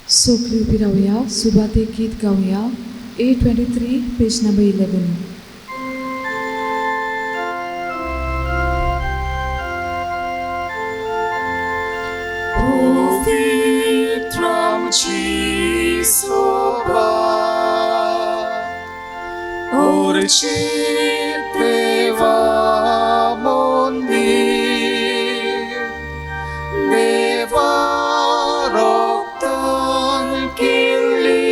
सगळी उभी राहूया. सुरुवातीक गीत गाऊया. 823 page number 11. Puvitram Jisuva Urchit Deva Mondir Deva Roktan Kili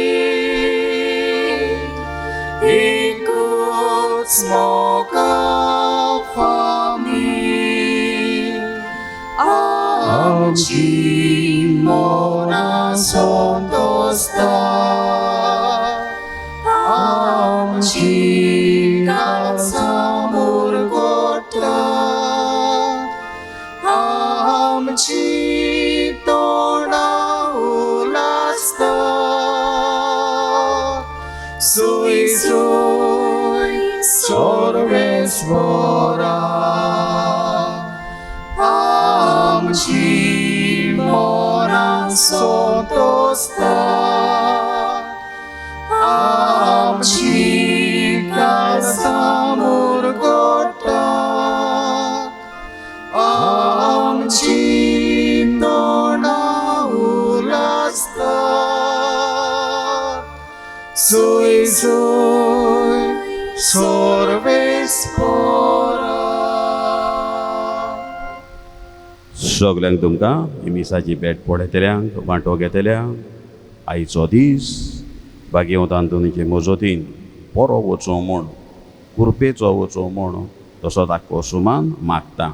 Ikut Smoka Famil Amci Mona Sontosta Amci Katsamur Kota Amci Toda Ulasta Sui Sui Sorvesvara Amci Mona Sontosta Amci Katsamur Kota Amci Toda Ulasta Sui Sui Sorvespora. सगल्यांक तुमकां ही मिसाची भेट पळयतल्यांक वांटो घेतल्यांक आयचो दीस भाग्यवंत आंतोनीचे मजतीन बरो वचो म्हूण कुरपेचो वचो म्हूण तसोच आख्खो सुमान मागता.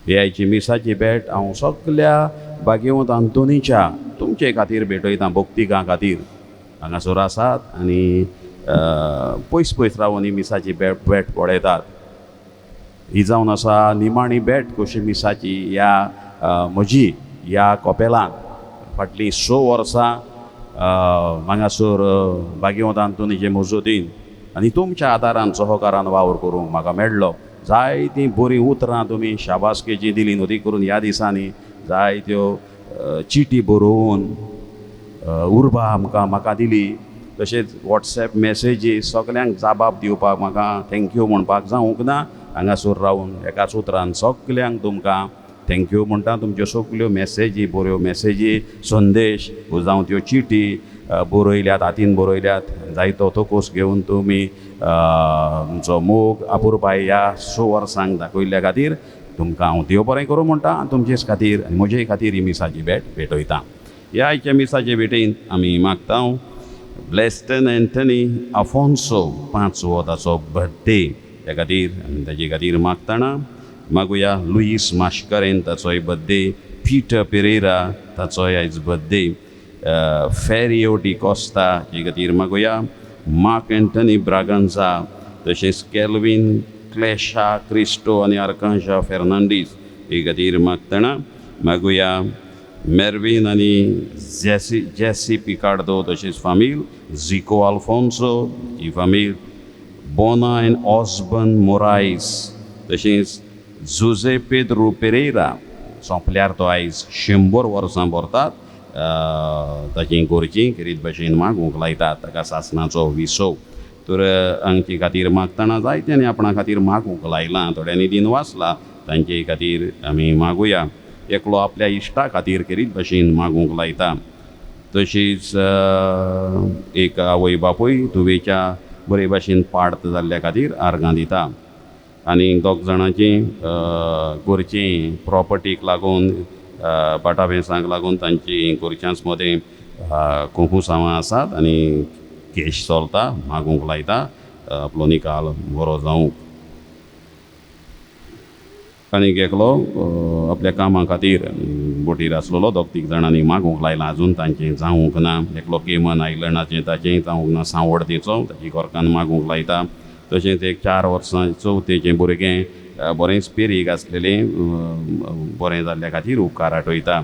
ही आयची मिसाची भेट हांव सगल्या भाग्यवंत आंतोनीच्या तुमचे खातीर भेटयता भक्तिकां खातीर हांगासर आसात आनी पयस पयस रावन ही मिसाची भेट पळयतात. ही जावन आसा निमाणी भेट कशी मिसाची ह्या म्हजी ह्या कॉपेलांत फाटलीं 6 वर्सां हांगासर भाग्यवंत आंतोनीचे मजतीन आनी तुमच्या आदारान सहकारान वावर करूंक म्हाका मेळ्ळो. जायतीं बरीं उतरां तुमी शाबासकेची दिली न्हू ती करून ह्या दिसांनी जायत्यो चिटी बरोवन उर्बा म्हाका दिली. तशेंच वॉट्सॅप मॅसेजी सगल्यांक जाबाब दिवपाक म्हाका थँक्यू म्हणपाक जावंक ना. हांगासर रावन एकाच उतरान सगल्यांक तुमकां थँक्यू म्हणटा. तुमच्यो सगल्यो मॅसेजी बऱ्यो मॅसेजी संदेश जावं त्यो चिटी बरयल्यात हातीन बरयल्यात जायतो तोकोस घेवन तुमी तुमचो मोग आपुरबाय ह्या 6 वर्सांक दाखयल्ल्या खातीर तुमकां हांव देव बरें करूं म्हणटा आनी तुमचेच खातीर आनी म्हजे खातीर ही मिसाची भेट भेटयता. ह्या आयच्या मिसाचे भेटेन आमी मागता ब्लेस्टन एंथनी आफोन्सो 5वो ताचो बर्थडे त्या खातीर आमी ताजे खातीर मागतना मागुया. लुईस माश्करेन ताचोय बर्थडे. पीटर पेरेरा ताचोय आयज बर्थडे. फेरियो डी कॉस्ता हे खातीर मागुया. मार्क एंथनी ब्रागांजा तशेंच कॅल्विन क्लेशा क्रिस्टो आनी आर्कांजा फेर्नांडीस हे खातीर मागतना मागुया. मेर्विन आनी जेसी पिकार्दो तशेंच फामील. झिको आल्फोन्सो ही फामील. बोना एंड ऑस्बन मोरायस तशेंच जुजे पेद्रो पेरेरा सोंपल्यार तो आयज 100 वर्सां भरतात. ताची घरचीं खेरीत भाशेन मागूंक लायतात ताका सासणाचो विसव. तर हांचे खातीर मागतना जायत्यांनी आपणा खातीर मागूंक लायलां. थोड्यांनी दिन वाचला तांचे खातीर आमी मागुया. एकलो आपल्या इश्टा खातीर खेरीत भाशेन मागूंक लायता. तशीच एक आवय बापूय तुवेच्या बरे भाशेन पाड्त जाल्ल्या खातीर आर्गां दिता. आनी 2 जाणांची घरचीं प्रॉपर्टीक लागून पाटाभेंसांक लागून तांची घरच्यांच मदें कुंकुसांवां आसात आनी केश चलता मागूंक लायता आपलो निकाल बरो जावंक. आनीक एकलो आपल्या कामा खातीर बोटीर आसलेलो 2-3 जाणांनी मागूंक लायलां आजून तांचें जावंक ना. एकलो केमन आयलंडाचें ताचेंय जावंक ना. सांवड्डेचो ताची गोरकान मागूंक लायता. तशेंच एक 4 वर्सां चवथेचें भुरगें बरेंच पेरीक आसलेलें बरें जाल्ल्या खातीर उपकार आठयता.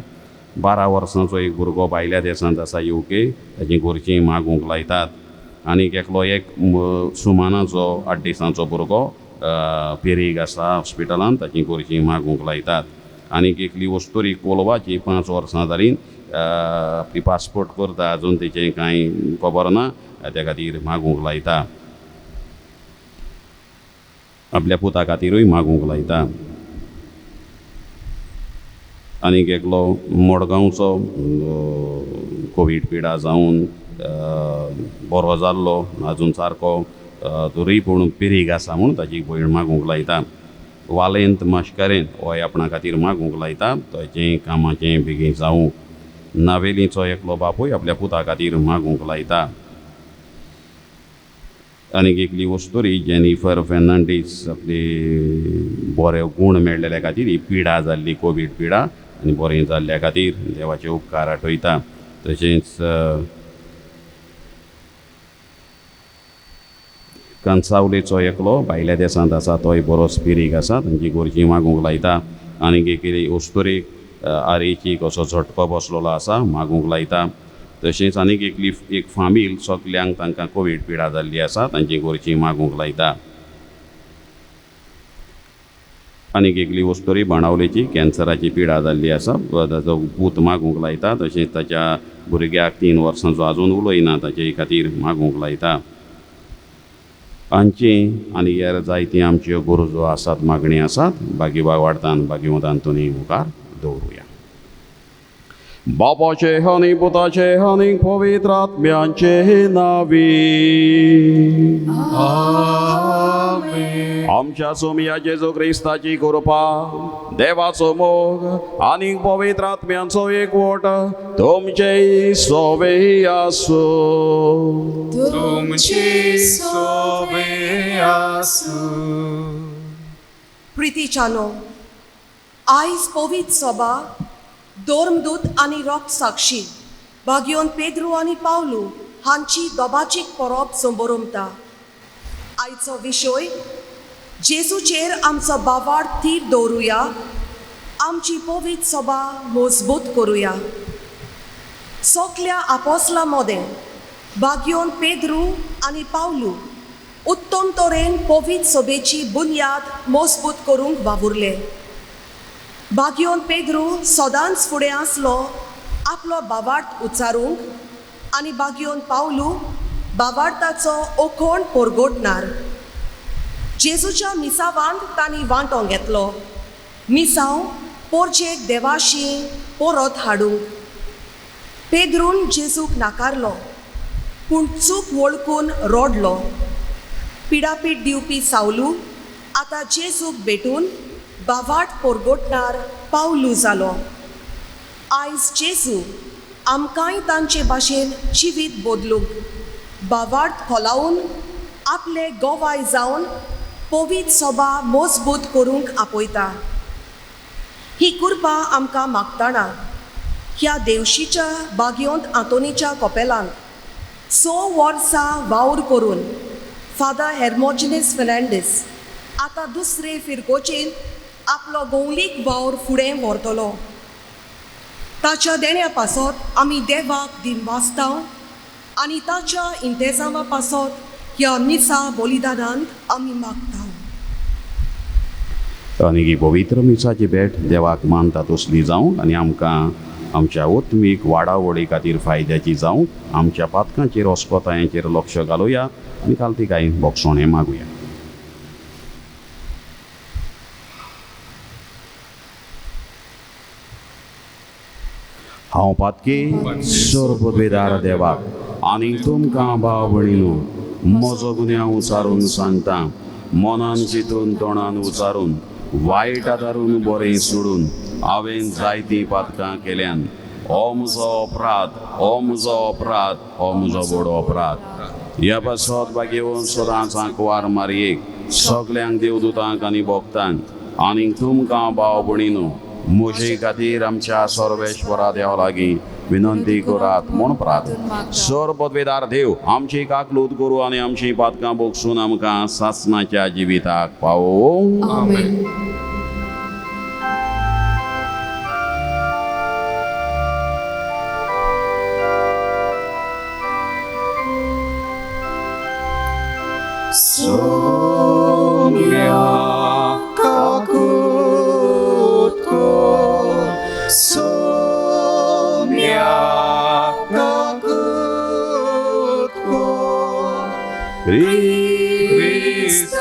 12 वर्सांचो एक भुरगो भायल्या देशांत आसा UK ताची घरचीं मागूंक लायतात. आनीक एकलो एक सुमानाचो 8 दिसांचो भुरगो पेरीक आसा हॉस्पिटलांत ताची घरचीं मागूंक लायतात. आनीक एकली वस्तुरी कोलवाची 5 वर्सां जालीं आपली पासपोर्ट करता अजून तेचें कांय खबर ना त्या खातीर मागूंक लायता आपल्या पुता खातीरूय मागूंक लायता आनीक एकलो मडगांवचो कोवीड पिडा जावन बरो जाल्लो अजून सारको तरी पूण पिरीग आसा म्हूण ताची भयण मागूंक लायता वालेंत माश्कारेन हो आपणा खातीर मागूंक लायता ताचें कामाचें बेगीन जावंक नावेलीचो एकलो बापूय आपल्या पुता खातीर मागूंक लायता आनीक एकली वस्तुरी जेनिफर फेर्नांडीस आपली बरे गूण मेळ्ळेल्या खातीर ही पिडा जाल्ली कोवीड पिडा आनी बरें जाल्ल्या खातीर देवाचे उपकार आठयता तशेंच कांसावलेचो एकलो भायल्या देशांत आसा तोय बरो स्पिरीक आसा तांची गोरजी मागूंक लायता आनीक एक वस्तुरीक आरेची कसो झटको बसलेलो आसा मागूंक लायता तशेंच आनीक एक फामील सगल्यांक तांकां कोवीड पिडा जाल्ली आसा तांची गोरजी मागूंक लायता आनीक एकली वस्तुरी बाणावलेची कॅन्सराची पिडा जाल्ली आसा ताचो पूत मागूंक लायता तशेंच ताच्या भुरग्याक 3 वर्सांचो आजून उलयना ताचे खातीर मागूंक लायता आमची आनी हेर जायती आमच्यो गरजो आसात मागणी आसात भाग्यभाग वाडतान भाग्यवंतान तुमी मुखार दवरुया बापाचे आनी पुताचे आनी पवित्र आत्म्याचे नावी आमच्या सोमया जेजू क्रिस्ताची कृपा देवाचो मोग आनी पवित्र आत्म्याचो एकवट तुमचे सोबे आसूं तुमची सोबे आसूं प्रितीच्यानो आयज पवित्र सभा धर्मदूत आनी रॉक साक्षी भाग्योन पेद्रू आनी पावलू हांची दोबाचीक परब संबरमता आयचो विशय जेजूचेर आमचो बावाड थीर दवरुया आमची पवित्र सभा मजबूत करुया सगल्या आपोस्ला मोदें भाग्योन पेद्रू आनी पावलू उत्तम तरेन पवित्र सभेची बुनयाद मजबूत करूंक वावुरले भाग्योन पेद्रू सदांच फुडें आसलो आपलो बावार्थ उच्चारूंक आनी भाग्योन पावलू बावार्थाचो ओखोण पोरगोटणार जेजूच्या मिसावांत तांणी वांटो घेतलो मिसांव पोरचेक देवाशी परत हाडूंक पेद्रून जेजूक नाकारलो पूण चूक वळखून रोडलो पिडापीट दिवपी सावलू आतां जेजूक भेटून बावार्थ पोरगोटणार पावलू जालो आयज जेजू आमकांय तांचे भाशेन जिवीत बदलूंक बावार्थ खोलावन आपले गोवाय जावन पवित्र सभा मजबूत करूंक आपयता ही कृपा आमकां मागतना ह्या देवशीच्या भाग्योंत आंतोनीच्या कोपेलांत 6 वर्सां वावर करून फादर हेर्मोजिनेस फेर्नांडीस आतां दुसरे फिरकोचेर आपलो भौलीक वावर फुडें व्हरतलो ताच्या देण्या पासत आमी देवाक दिनवासता आनी ताच्या इंतेजामा पासत ह्या मिसा बलिदानांत आमी मागता आनी ही पवित्र मिसाची भेट देवाक मानता तसली जावं आनी आमकां आमच्या ओत्मीक वाडावडी खातीर फायद्याची जावं आमच्या पातकांचेर अस्कोतायांचेर लक्ष घालुया आनी काल कांय बोगसोणें मागुया हांव पातकी सर्वपदवेदार देवाक आनी तुमकां भाव भयणीनो म्हजो गुन्यांव उचारून सांगता मनान चिंतून तोंडान उचारून वायट आदारून बरें सोडून हांवें जायतीं पातकां केल्यान हो म्हजो अपराध हो म्हजो अपराध हो म्हजो बडो अपराध ह्या पासत भाग्यवन सदांच आंकवार मारयेक सगल्यांक देवदूतांक आनी भक्तांक आनी तुमकां भाव भयणीनो म्हजे खातीर आमच्या सर्वेश्वरा देवा लागीं विनंती करात म्हूण प्रार्थना सर्वपदवेदार देव आमची काकलूत करूं आनी आमची पातकां बोगसून आमकां सासणाच्या जिविताक पावोवं आमेन. सोम्या काकूत कोर सोम्या Krista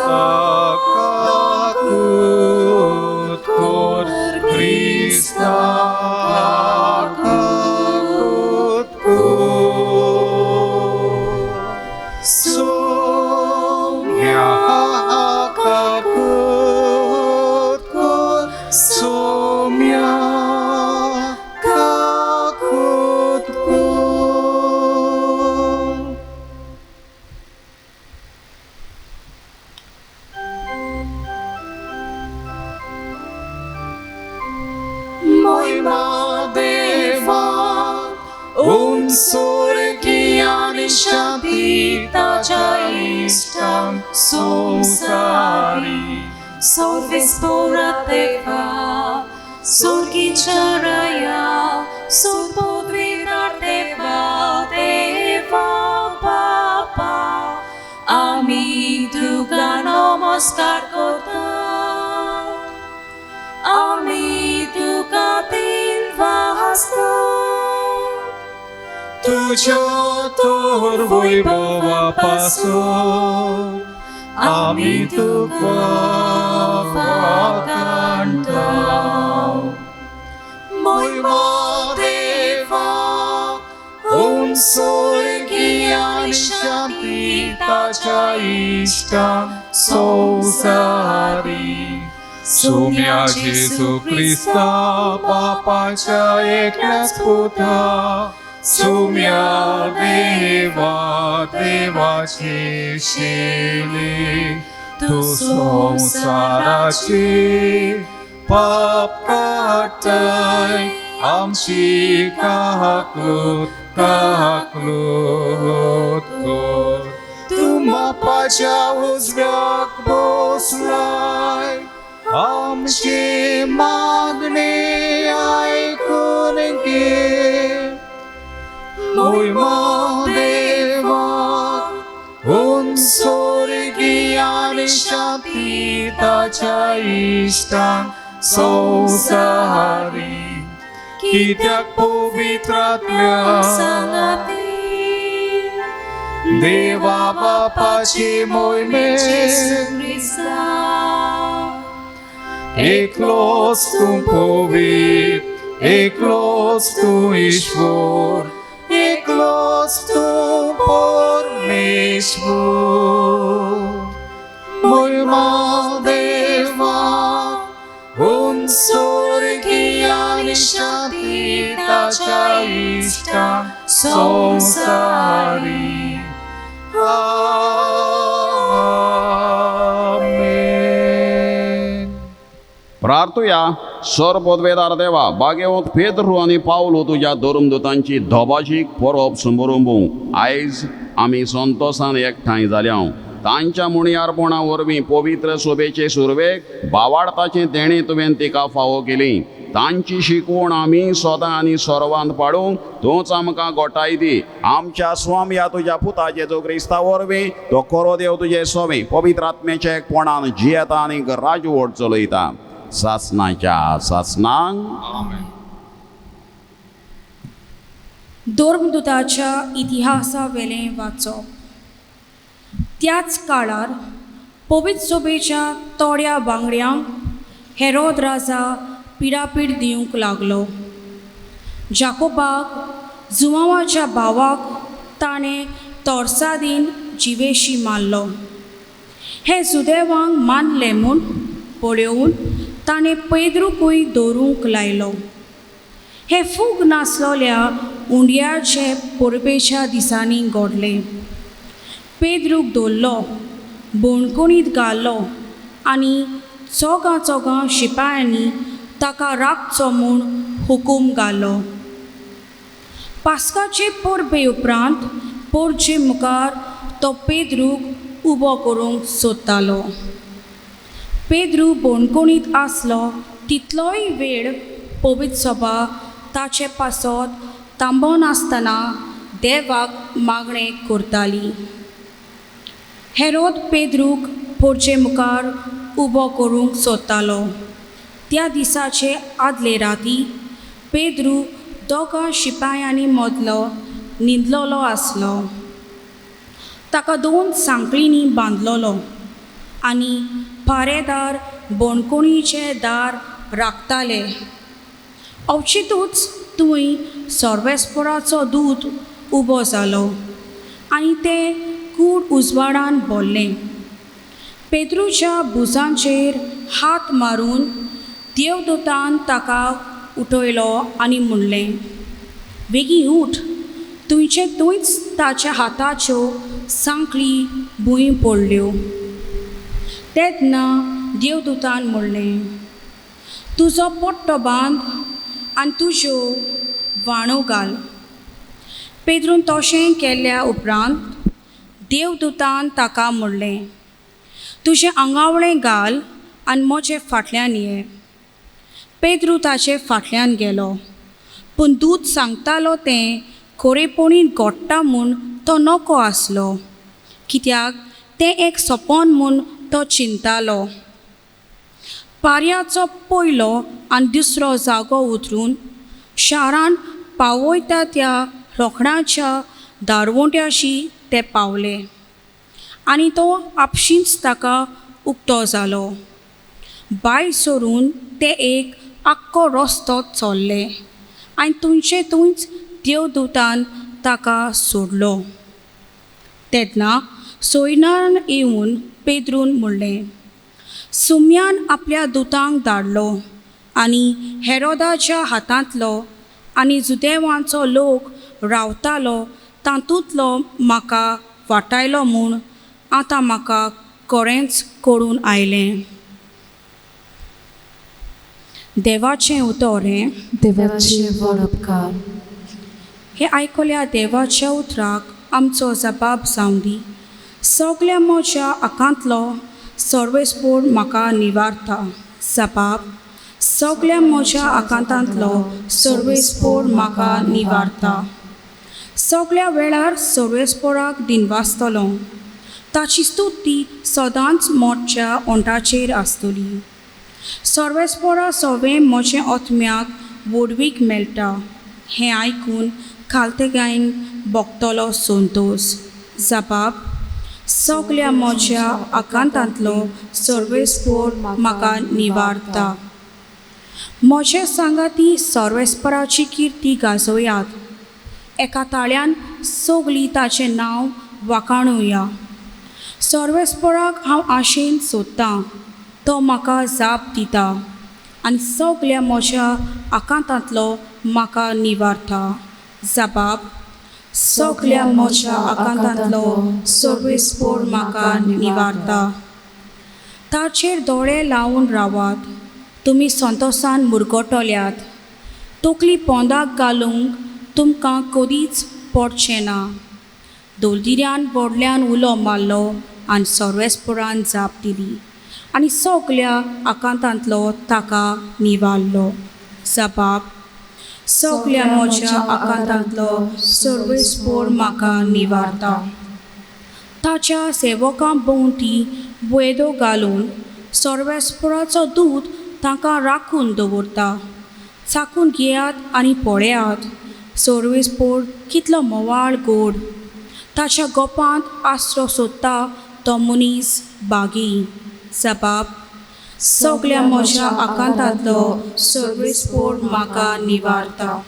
kakut kur, Krista kakut kur. Sumya kakut kur, sumya kakut kur. महिमा देवा उंचर ज्ञानी शांती ताच्या इष्टं संसारी Sorvispora Deva, Sorgicharaya, Sorpodvidar Deva, Deva Baba, Ami Duga Namaskar Kortam, Ami Duga Dinvahastam, तुझ्या तोर वैभवापासून आम्ही तुका वाखाणताव. महिमा देवा उंचर ज्ञानी शांती ताच्या इष्टं संसारी सोम्या जेजू ख्रिस्ता बापाच्या एकल्याच पुता सोम्या देवा देवाचे शेले तू संसाराचे पाप काटाय आमची काकलूत काकलूत कर. तू बापाच्या उजव्याक बसलाय आमची मागणी ऐकून घे. महिमा देवा उंचर ज्ञानी शांती ताच्या इष्टं संसारी कित्याक पवित्रात्म्या Sangatil, देवा बापाची मोहिमे Krista, एकलोच तू पवित्र एकलोच तू ईश्वर एकलोच तू परमेश्वर. महिमा देवा उंचर ज्ञानी शांती ताच्या इष्टं संसारी आमेन. प्रार्थुया सरपदवेदार देवा बागेवंत पेद्रू आनी पावलो तुज्या धर्मदुतांची धोबाशीक परब समारंभूंक आयज आमी संतोशान एकठांय जाल्या. तांच्या मुणयारपणा वरवीं पवित्र सोबेचे सुरवेक भावार्थाचें देणें तुवें तिका फावो केली. तांची शिकवण आमी सदां आनी सर्वांत पाळूंक तूंच आमकां घोटाय दी. आमच्या स्वामी ह्या तुज्या पुता जेजू क्रिस्ता वरवीं तो खरो देव तुजे सोबे पवित्र आत्म्याच्या एकपणान जियेता आनी राजवट चलयता सासणाच्या सासणांक. धर्मदुताच्या इतिहासा वेलें वाचप. त्याच काळार पवित्र सोबेच्या थोड्या वांगड्यांक हेरोद राजा पिडापीड दिवंक लागलो. जाकोबाक जुवांवाच्या भावाक ताणें तोर्सादीन जिवेशी मारलो. हे सुदैवांक मानलें म्हूण पळयोवन ताणें पेद्रूकूय दवरूंक लायलो. हे फूग नासलोल्या उंडयाचे परबेच्या दिसांनी घडलें. पेद्रूक दवरलो, बोणकुणीत घालो आनी चोगां शिपायांनी ताका राखचो म्हूण हुकूम घालो. पास्काचे परबे उपरांत पोरचे मुखार तो पेद्रूक उबो करूंक सोदतालो. पेद्रू बोणकुणीत आसलो तितलोय वेळ पवित्र सभा ताचे पासत तांबोवन आसतना देवाक मागणें करताली. हेरोद पेद्रूक पोरचे मुखार उबो करूंक सोदतालो. त्या दिसाचे आदले राती पेद्रू दोगां शिपायांनी मदलो न्हिदलोलो आसलो. ताका 2 सांकळींनी बांदलोलो आनी पारेदार बोणकुणीचें दार राखताले. अवचितूच थंय सर्वेस्पराचो दूत उबो जालो आनी तें कूड उजवाडान भरलें. पेद्रूच्या भुजांचेर हात मारून देवदूतान ताका उठयलो आनी म्हणलें, बेगीन उठ. थंयचे थंयच ताच्या हाताच्यो सांकळी भुंय पडल्यो. तेन्ना देवदूतान म्हणलें, तुजो पट्टो बांद आनी तुज्यो वाणो घाल. पेद्रून तशें केल्ल्या उपरांत देवदूतान ताका म्हणलें, तुजें आंगावळें घाल आनी म्हजे फाटल्यान ये. पेद्रू ताचे फाटल्यान गेलो, पूण दूत सांगतालो तें खरेपणीन घडटा म्हूण तो नको आसलो, कित्याक तें एक सपन म्हूण तो चिंतालो. पारयाचो पयलो आनी दुसरो जागो उतरून शारान पावयता त्या रोखणाच्या दारवोंट्याशी ते पावले आनी तो आपशींच ताका उक्तो जालो. भायर सरून ते एक आख्खो रस्तो चल्ले आनी थंयचे थंयच देवदूतान ताका सोडलो. तेन्ना सोयऱ्यान येवन पेद्रून म्हणलें, सुम्यान आपल्या दुतांक धाडलो आनी हेरोदाच्या हातांतलो आनी जुदेवांचो लोक रावतालो तातूंतलो म्हाका वाटायलो म्हूण आतां म्हाका खरेंच कळून आयलें. देवाचें उतर हें. देवाचे वडपकार. हे आयकल्या देवाच्या उतराक आमचो जबाब जावं दी. सगल्या म्हज्या आकांतलो सर्वेस्पोर म्हाका निवारता. जबाब. सगल्या म्हज्या आकांतांतलो सर्वेस्पोर म्हाका निवारता. सगल्या वेळार सर्वेस्पोराक दिनवासतलो. ताची स्तुती सदांच मोठच्या ओंटाचेर आसतली. सर्वेस्पोरा सवें म्हजें आत्म्याक वडवीक मेळटा. हें आयकून खालतेगायन भोगतलो संतोश. जबाब. सगल्या म्हज्या आकांतांतलो सर्वेस्पोर म्हाका निवारता. म्हजे सांगाती सर्वेस्पराची किर्ती गाजोवयात. एका ताळ्यान सगलीं ताचें नांव वाखाणुया. सर्वेस्पराक हांव आशेन सोदतां. तो म्हाका जाप दिता आनी सगल्या म्हज्या आकांतांतलो म्हाका निवारता. जबाब. सगल्या म्हज्या आकांतांतलो सर्वेस्पोर म्हाका निवारता. ताचेर दोळे लावन रावात. तुमी संतोशान मुरगोटल्यात. तकली पोंदाक घालूंक तुमकां कदींच पडचें ना. दोलदिऱ्यान व्हडल्यान उलो मारलो आनी सर्वेस्पोरान जाप दिली आनी सगल्या आकांतांतलो ताका निवारलो. जबाब. सगल्या म्हज्या आकांतांतलो सर्वेस्पोर म्हाका निवारता. ताच्या सेवकां भोंवती वेदो घालून सर्वेस्पोराचो दूत तांकां राखून दवरता. चाकून घेयात आनी पळयात. सर्वेस्पोर कितलो मोवाळ गोड. ताच्या गोपांत आसरो सोदता तो मनीस बागी. जबाब. सगल्या म्हज्या आकांतांतलो सर्वेस्पोर म्हाका निवारता.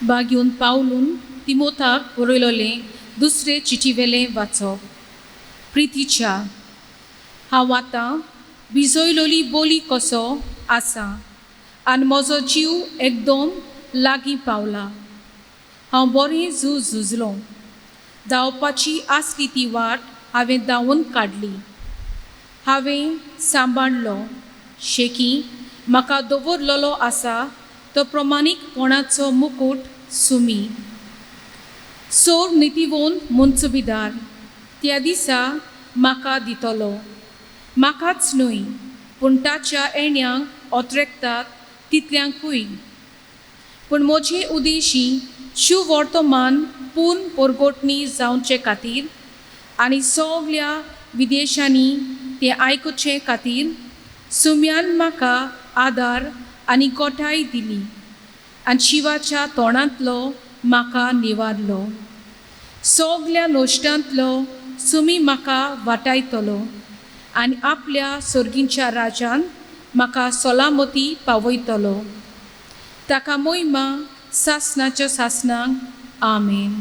बागेवन पावलून तिमोथाक बरयलोलें दुसरे चिटीवेलें वाचप. प्रितीच्या. हांव आतां भिजयलोली बोली कसो आसा आनी म्हजो जीव एकदम लागीं पावला. हांव बरें झुजलो. धांवपाची आसली ती वाट हांवें धांवन काडली. हांवें सांबाळलो. शेकी म्हाका दवरलेलो आसा तो प्रमाणीकपणाचो मुकूट सुमी. सोर नितिवंत मुंचबिदार त्या दिसा म्हाका दितलो. म्हाकाच न्हय पूण ताच्या येण्याक ओत्रेकतात तितल्यांकूय. पूण म्हजे उदेशी शुवर्तमान संपूर्ण पोरगोटणी जावचे खातीर आनी सगल्या विदेशांनी ते आयकुचे खातीर सुम्यान म्हाका आदार आनी गोठाय दिली आनी शिवाच्या तोंडांतलो म्हाका निवारलो. सगल्या नोश्टांतलो सुमी म्हाका वाटायतलो आनी आपल्या सर्गींच्या राजान म्हाका सोलामती पावयतलो. ताका मोहिमा सासनाच्या सासनांक. आमेन.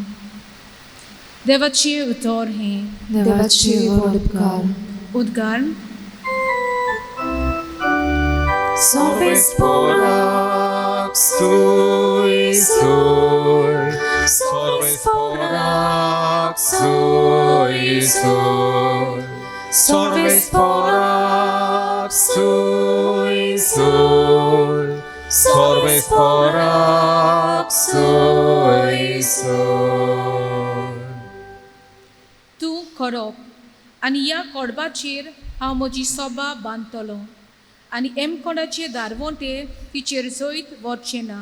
देवाचे उतर हे देवाचे व्हड उपकार. उद्गार. Salves porax tui sur, salves porax tui sur, salves porax tui sur, salves porax tui sur. तूं करप आनी ह्या कोडबाचेर हांव म्हजी सोबा बांदतलो आनी एमकोणाचे दारवोंटे तिचेर जैत वचचें ना.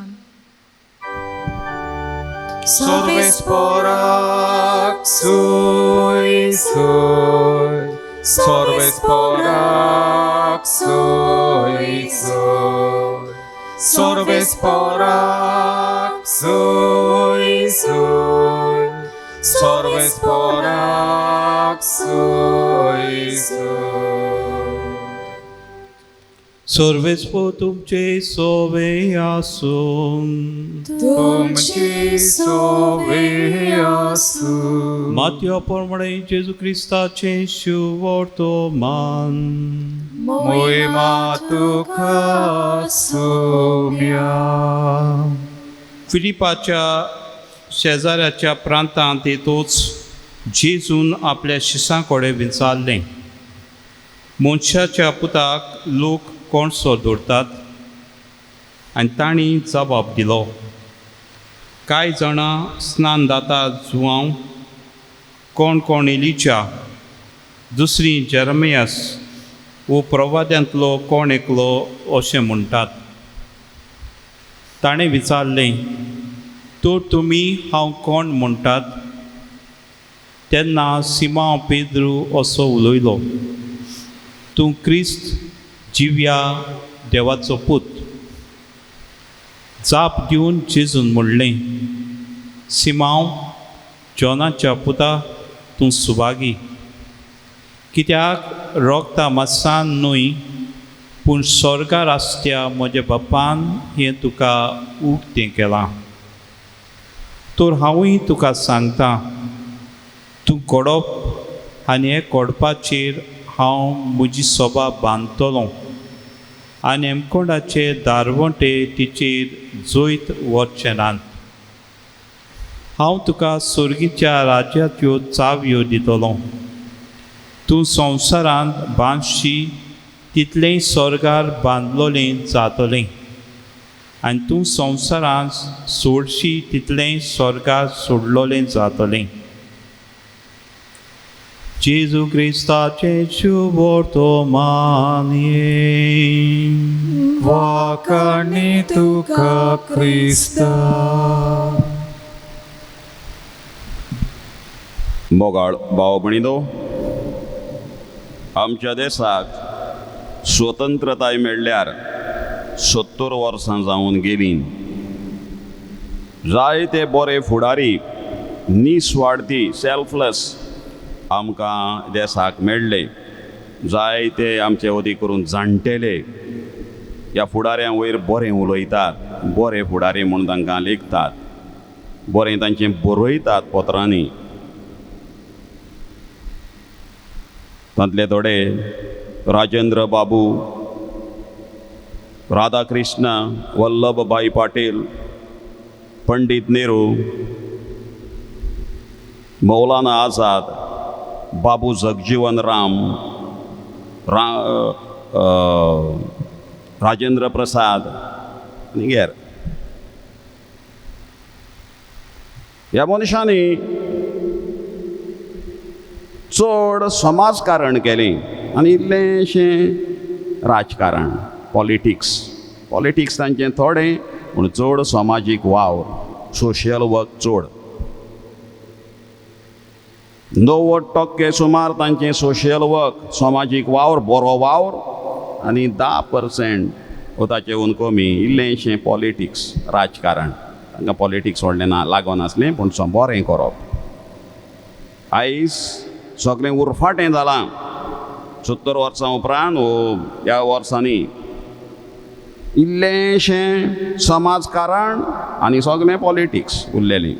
Salves porax tui sur, salves porax tui sur, salves porax tui sur, salves porax tui sur. Sorveți tuमचे सोवे आसून तुमची सोबे आसू. मातया प्रमाणे जेजू क्रिस्ताचे शुवर्तमान मोहिमा तुका सोम्या. फिलिपाच्या शेजाऱ्याच्या प्रांतांत येतूच जेजून आपल्या शिसां कडेन विचारलें, मनशाच्या पुताक लोक कोण सोदतात? आनी तांणी जबाब दिलो, कांय जाणां स्नान जाता जुवांव, कोण एलिचा, दुसरी जेरमियास वो प्रवाद्यांतलो कोण एकलो अशें म्हणटात. ताणें विचारलें, तर तुमी हांव कोण म्हणटात? तेन्ना सिमोन पेद्रू असो उलयलो, तूं क्रिस्त जिव्या देवाचो पूत. जाप दिवन जेजून म्हणलें, सिमोन जॉनाच्या पुता, तूं सुभागी, कित्याक रोगता मातसान न्हय पूण स्वर्गार आसत्या म्हज्या बापान हें तुका उक्तें केलां. तर हांवूय तुका सांगतां, तूं कोडप आनी हे कोडपाचेर हांव म्हजी सोबा बांदतलों आनी एमकोंडाचे दारवोंटे तिचेर जैत वचचें नात. हांव तुका सर्गीच्या राज्याच्यो चावयो दितलों. तूं संवसारांत बांदशी तितलें स्वर्गार बांदलोलें जातलें आनी तूं संवसारांत सोडशी तितलें स्वर्गार सोडलोलें जातलें. जेजू क्रिस्ताचे शुवर्तमान वाकाणी तुका क्रिस्ता. मोगाळ भाव भयणीनो, आमच्या देशाक स्वतंत्रताय मेळ्ळ्यार 70 वर्सां जावन गेलीं. जायते बरे फुडारी निस्वार्थी सेल्फलेस आमकां देशाक मेळ्ळे. जायते आमचे वती करून जाणटेले ह्या फुडाऱ्यां वयर बरें उलयतात, बरे फुडारी म्हूण तांकां लेखतात, बरें तांचें बरयतात पत्रांनी. तांतले थोडे राजेंद्र बाबू, राधाकृष्ण, वल्लभभाई पाटील, पंडित नेहरू, मौलाना आझाद, बाबू जगजीवन राम, राजेंद्र प्रसाद आनी हेर ह्या मनशांनी चड समाजकारण केलें आनी इल्लेंशें राजकारण, पॉलिटिक्स तांचें थोडें पूण चड समाजीक वावर, सोशियल वर्क चड. 90% सुमार तांचे सोशियल वर्क समाजीक वावर बरो वावर आनी 10% वो ताचेहून कमी इल्लेंशें पॉलिटिक्स राजकारण. तांकां पॉलिटिक्स व्हडलें ना लागोन आसलें पूण बरें करप. आयज सगळें उरफाटें जालां. 70 वर्सां उपरांत ह्या वर्सांनी इल्लेंशें समाजकारण आनी सगळें पॉलिटिक्स उरलेलीं.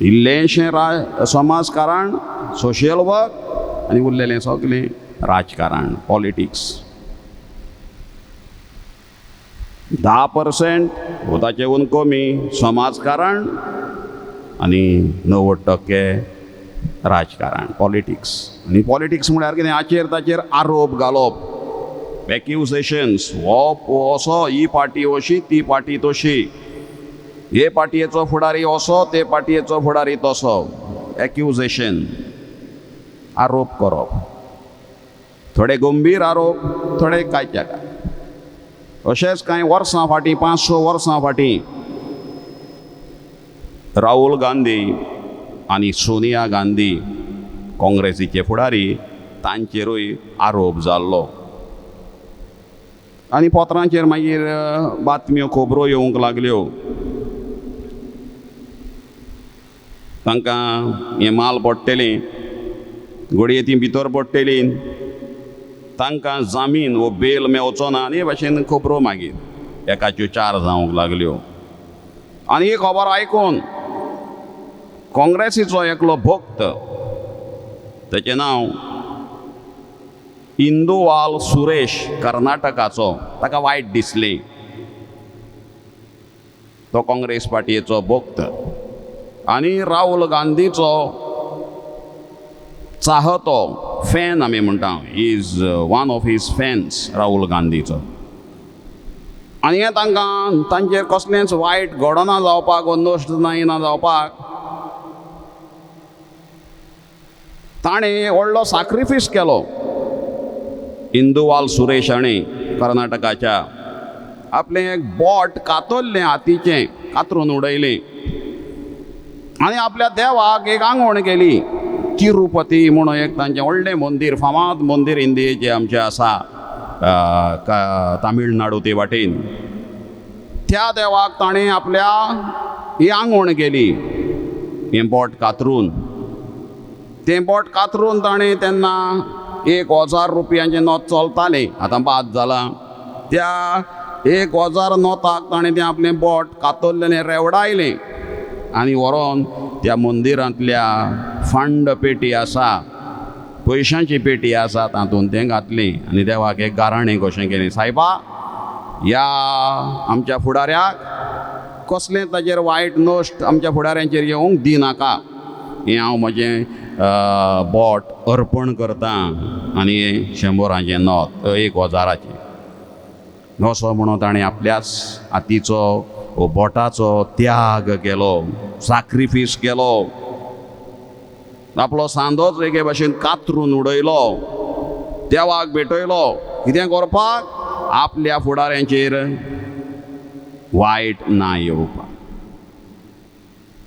इल्लेंशें समाजकारण सोशियल वर्क आनी उरलेलें सगळें राजकारण पॉलिटिक्स. 10% वो ताचेहून कमी समाजकारण आनी 90% राजकारण पॉलिटिक्स. आनी पॉलिटिक्स म्हळ्यार कितें हाचेर ताचेर आरोप घालप, एक्युजेशन्स, हो असो, ही पार्टी अशी, ती पार्टी तशी, हे पार्टयेचो फुडारी असो, ते पार्टयेचो फुडारी तसो. एक्युजेशन, आरोप करप. थोडे गंभीर आरोप, थोडे कांयच्या काय. अशेंच कांय वर्सां फाटीं 5-6 वर्सां फाटीं राहुल गांधी आनी सोनिया गांधी काँग्रेसीचे फुडारी तांचेरूय आरोप जाल्लो. आनी पत्रांचेर मागीर बातम्यो खबरो येवंक लागल्यो. तांकां हें माल पडटलीं, घडये ती भितर पडटलीं, तांकां जामीन वो बेल मेवचो ना आनी हे भाशेन खबरो मागीर एकाच्यो 4 जावंक लागल्यो. आनी ही खबर आयकून काँग्रेसीचो एकलो भक्त, ताचें नांव इंदुवाल सुरेश, कर्नाटकाचो, ताका वायट दिसलें. तो काँग्रेस पार्टयेचो भक्त आनी राहुल गांधीचो चाहतो, फॅन आमी म्हणटा. Is one of his fans Rahul गांधीचो. आनी हें तांकां तांचेर कसलेंच वायट घडना जावपाक वा नश्ट जायना जावपाक ताणें व्हडलो सॅक्रिफायस केलो. इंदुवाल सुरेशाणें कर्नाटकाच्या आपलें एक बोट कातरलें, हातीचें कातरून उडयलें आनी आपल्या देवाक एक आंगवण केली. तिरुपती म्हणून एक तांचें व्हडलें मंदीर, फामाद मंदीर इंडियेचें आमचें आसा तामिळनाडू ते वाटेन. त्या देवाक ताणें आपल्या ही आंगवण केली, हें बोट कातरून. तें बोट कातरून ताणें तेन्ना 1000 रुपयांचें नोट चलतालें, आतां बाद जालां. त्या 1000 नोटाक ताणें तें आपलें बोट कातरलेलें रेवडायलें आनी व्हरोन त्या मंदिरांतल्या फांड पेटी आसा, पयशांची पेटी आसा, तातूंत तें घातलें आनी देवाक एक गाराणें कशें केलें, सायबा ह्या आमच्या फुडाऱ्याक कसलें ताचेर वायट नश्ट आमच्या फुडाऱ्यांचेर येवंक दिनाका. हें हांव म्हजें बोट अर्पण करतां आनी 100 नोट 1000. असो म्हणून ताणें आपल्याच हातीचो बोटाचो त्याग केलो, सॅक्रिफायस केलो. आपलो सांदोच एके भाशेन कातरून उडयलो, देवाक भेटयलो. कितें करपाक? आपल्या फुडाऱ्यांचेर वायट ना येवपाक.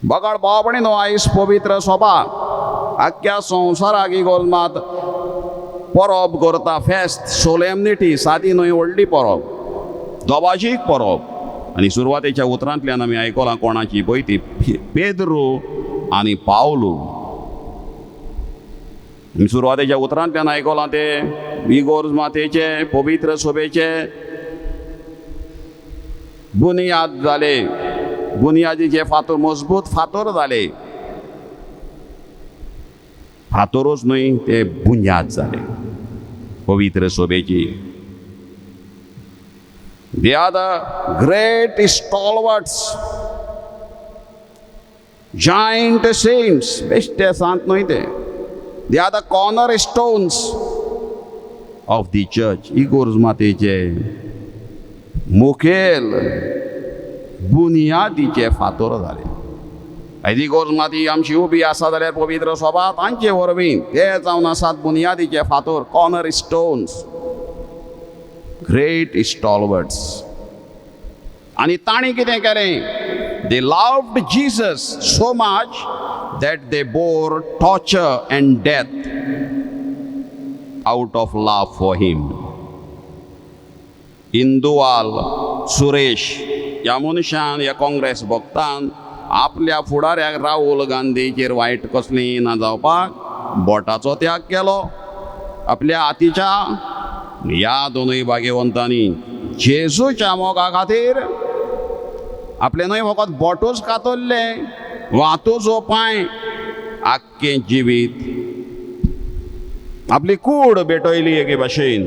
बगाड भावभयणीनो, आयज पवित्र सभा आख्या संवसाराक ही गोलमात परब करता. फेस्त, सोलेमनिटी, सादी न्हय, व्हडली परब, दोबाजीक परब. आनी सुरवातेच्या उतरांतल्यान आमी आयकलां कोणाची पळय ती पेद्रो आनी पावलो. सुरवातेच्या उतरांतल्यान आयकलां ते इगोर्ज मातेचे पवित्र सभेचे बुनियाद जाले, बुनियादीचे फातर, मजबूत फातर जाले. फातरूच न्हय, ते बुन्याद जाले पवित्र सभेची. They are the great stalwarts, giant saints, बेश्टे सांत न्हय ते. They are the cornerstones of the church. इगोर्ज मातेचे मुखेल बुनियादीचे फातर जाले. आयज इगोर्ज माती आमची उबी आसा जाल्यार पवित्र सभा तांचे वरवीं ते जावन आसात बुनियादीचे फातर, कॉर्नर स्टोन्स, ग्रेट स्टॉलवर्ट्स. आनी ताणी कितें केलें? They loved Jesus so much that they bore torture and death out of love for him. इंदुवाल Suresh ह्या मनशान ह्या काँग्रेस भक्तान आपल्या फुडाऱ्याक राहुल गांधीचेर वायट कसलीं ना जावपाक बोटाचो त्याग केलो. आपल्या हातीच्या ह्या दोनूय भाग्यवंतांनी जेजूच्या मोगा खातीर आपले न्हय फकत बोटूच कातरले, वातूचो पांय आख्खें जिवीत आपली कूड भेटयली एके भाशेन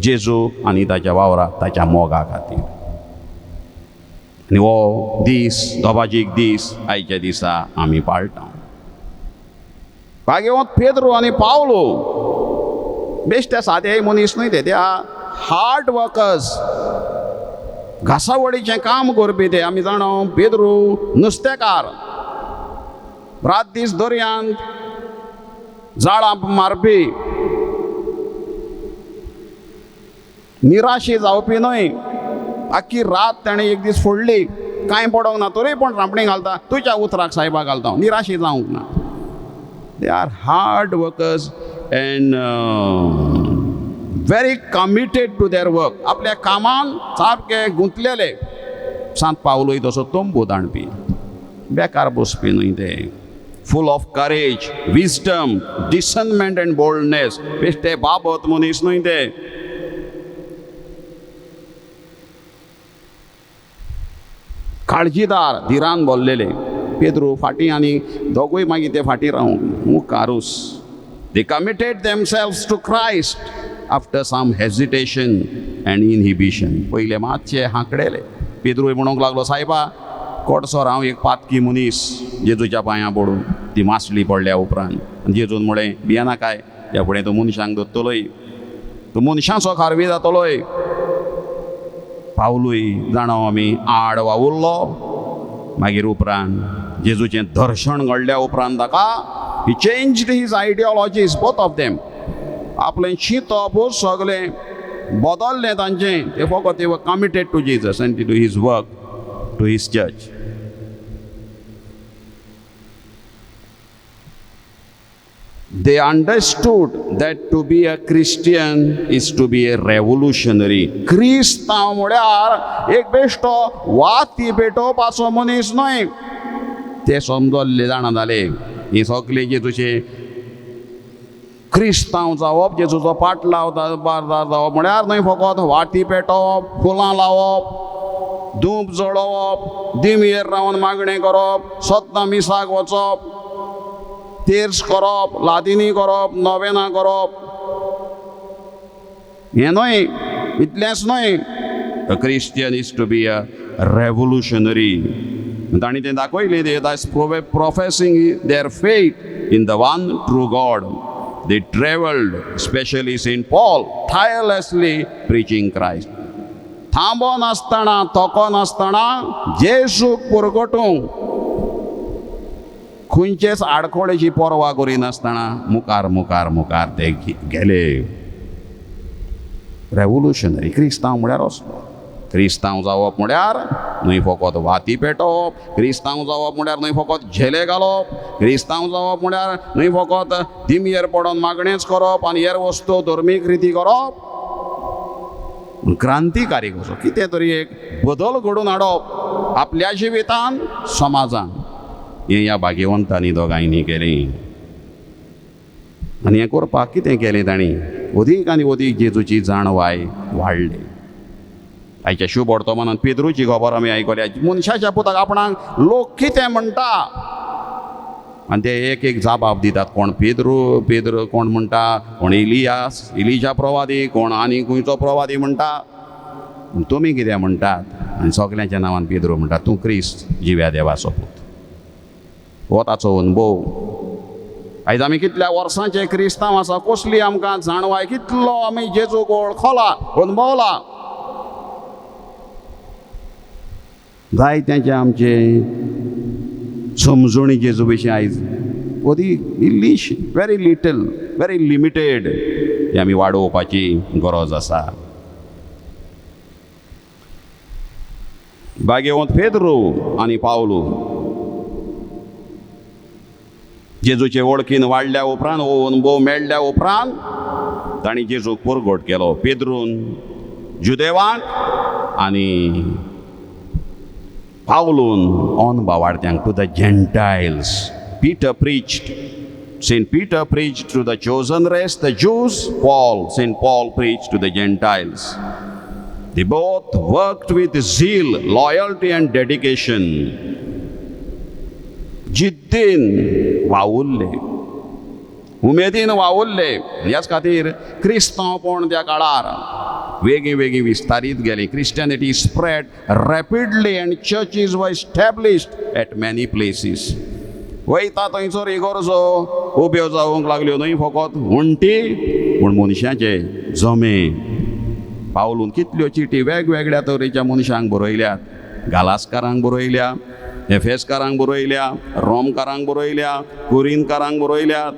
जेजू आनी ताच्या वावराक ताच्या मोगा खातीर. आनी हो दीस दोबाजीक दीस आयच्या दिसा आमी पाळटा. भाग्यवंत पेद्रू आनी पावलो बेश्टे सादे मनीस न्हय ते हार्ड वर्कर्स, घासावडीचें काम करपी ते. आमी जाणा पेद्रू नुस्तेकार, रात दीस दर्यांत जाळां मारपी, निराशी जावपी न्हय. आख्खी रात ताणें एक दीस फोडली, कांय पडोंक ना, तरी पण रांपणी घालता, तुज्या उतराक सायबा घालता, निराशी जावंक ना. They are hard workers end very committed to their work. आपल्या कामान सारके गुंतलेले. सांत पावलोय तसो तंबू ताणपी, बेकार बसपी न्हय ते. Full of courage, wisdom, discernment and boldness. बेश्टे बाबत मनीस न्हय ते. काळजीदार, धिरान भरलेले. पेद्रू फाटीं आनी दोगूय मागीर ते फाटीं रावंक मुखारूच. They committed themselves to Christ after some hesitation and inhibition. पहिले मातशे हांकडेले. पेद्रूय म्हणूंक लागलो, सायबा कोडसोर हांव एक पातकी मनीस जेजूच्या पांयां पडून. ती मासली पडल्या उपरांत जेजून म्हळें भियेना काय, त्या फुडें तूं मनशांक धरतलोय, तूं मनशांचो खारवी जातलोय. पावलूय जाणो आमी आड वावुरलो. मागीर उपरांत जेजूचें दर्शन घडल्या उपरांत ताका he changed his ideologies, both of them. आपलें चिंतप सगळें बदललें तांचें. ते फकत they were committed to Jesus and to his work, to his church. They understood that to be a Christian is to be a revolutionary. क्रिस्तांव म्हळ्यार एक बेश्टो वाती पेटोवपाचो मनीस न्हय. ते समजल्ले जाणा जाले. ही सगळी जेजूचे क्रिस्तांव जावप, जेजूचो पाट लावपार जावप म्हळ्यार न्हय फकत वाती पेटोवप, फुलां लावप, धूप जळोवप, दिमयेर रावन मागणें करप, सद्दां मिसाक वचप, तेर्स करप, लादिनी करप, नोवेना करप, हें न्हय, इतलेंच न्हय. A Christian is to be a revolutionary. तांणी तें दाखयलें. They are professing their faith in the one true God. They traveled, especially St. Paul, tirelessly preaching Christ. थांबो नासतना, तोको नासतना जेजूक पुरगटूंक, खंयचेच आडखोळेची पर्वा करिनासतना मुखार मुखार मुखार ते गेले. रेवोल्युशनरी. क्रिस्तांव म्हळ्यार असलो. क्रिस्तांव जावप म्हळ्यार न्हय फकत वाती पेटोवप, क्रिस्तांव जावप म्हळ्यार न्हय फकत झेले घालप, क्रिस्तांव जावप म्हळ्यार न्हय फकत दिमयेर पडोन मागणेच करप आनी हेर वस्तू धर्मीक रिती करप. क्रांतिकारी कसो कितें तरी एक बदल घडोवन हाडप आपल्या जिवितान, समाजान. हें ह्या भाग्यवंतांनी दोगांयनी केलें. आनी हें करपाक कितें केलें तांणी? अदीक आनी अदीक जेजूची जाणवाय वाडली. आयच्या शुभ वर्तमानांत पेद्रूची खबर आमी आयकल्या. मनशाच्या पुताक आपणाक लोक कितें म्हणटा आनी ते एक एक जाबाब दितात. कोण पेद्रू कोण म्हणटा, कोण इलिजा प्रवादी, कोण आनी खंयचो प्रवादी म्हणटा. तुमी कितें म्हणटात? आनी सगल्यांच्या नांवान पेद्रू म्हणटा तूं क्रिस्त जिव्या देवाचो पूत. हो ताचो अनुभव. आयज आमी कितल्या वर्सांचे क्रिस्तांव आसा, कसली आमकां जाणवाय, कितलो आमी जेजूक वळखला, अनुभवला. जायत्यांचे आमचे समजणी जेजू विशीं आयज अदीक इल्लीशी, वेरी लिटल, वेरी लिमिटेड, ही आमी वाडोवपाची गरज आसा. भाग्यवंत पेद्रू आनी पावलू जेजूचे वळखीन वाडल्या उपरांत हो अनुभव मेळ्ळ्या उपरांत तांणी जेजूक परगट केलो. पेद्रून जुदेवांक आनी पावलून ऑन बावार्थ्यांक to the Gentiles. Peter preached. Saint Peter preached to the chosen race, the Jews. Saint Paul preached to the Gentiles. They both worked with zeal, loyalty and dedication. जिद्दीन वावुरले, उमेदीन वावुरले. ह्याच खातीर क्रिस्तांवपण त्या काळार वेगळी वेगळी विस्तारीत गेली. Christianity spread rapidly and churches were established at many places. वयता थंयसर इगोर्जो उब्यो जावंक लागल्यो न्हय फकत उंटी पूण मनशांचे जमे. पावलून कितल्यो चिटी वेगवेगळ्या तरेच्या मनशांक बरयल्यात. गालास्कारांक बरयल्या, एफेसकारांक बरयल्या, रोमकारांक बरयल्या, कुरिनकारांक बरयल्यात.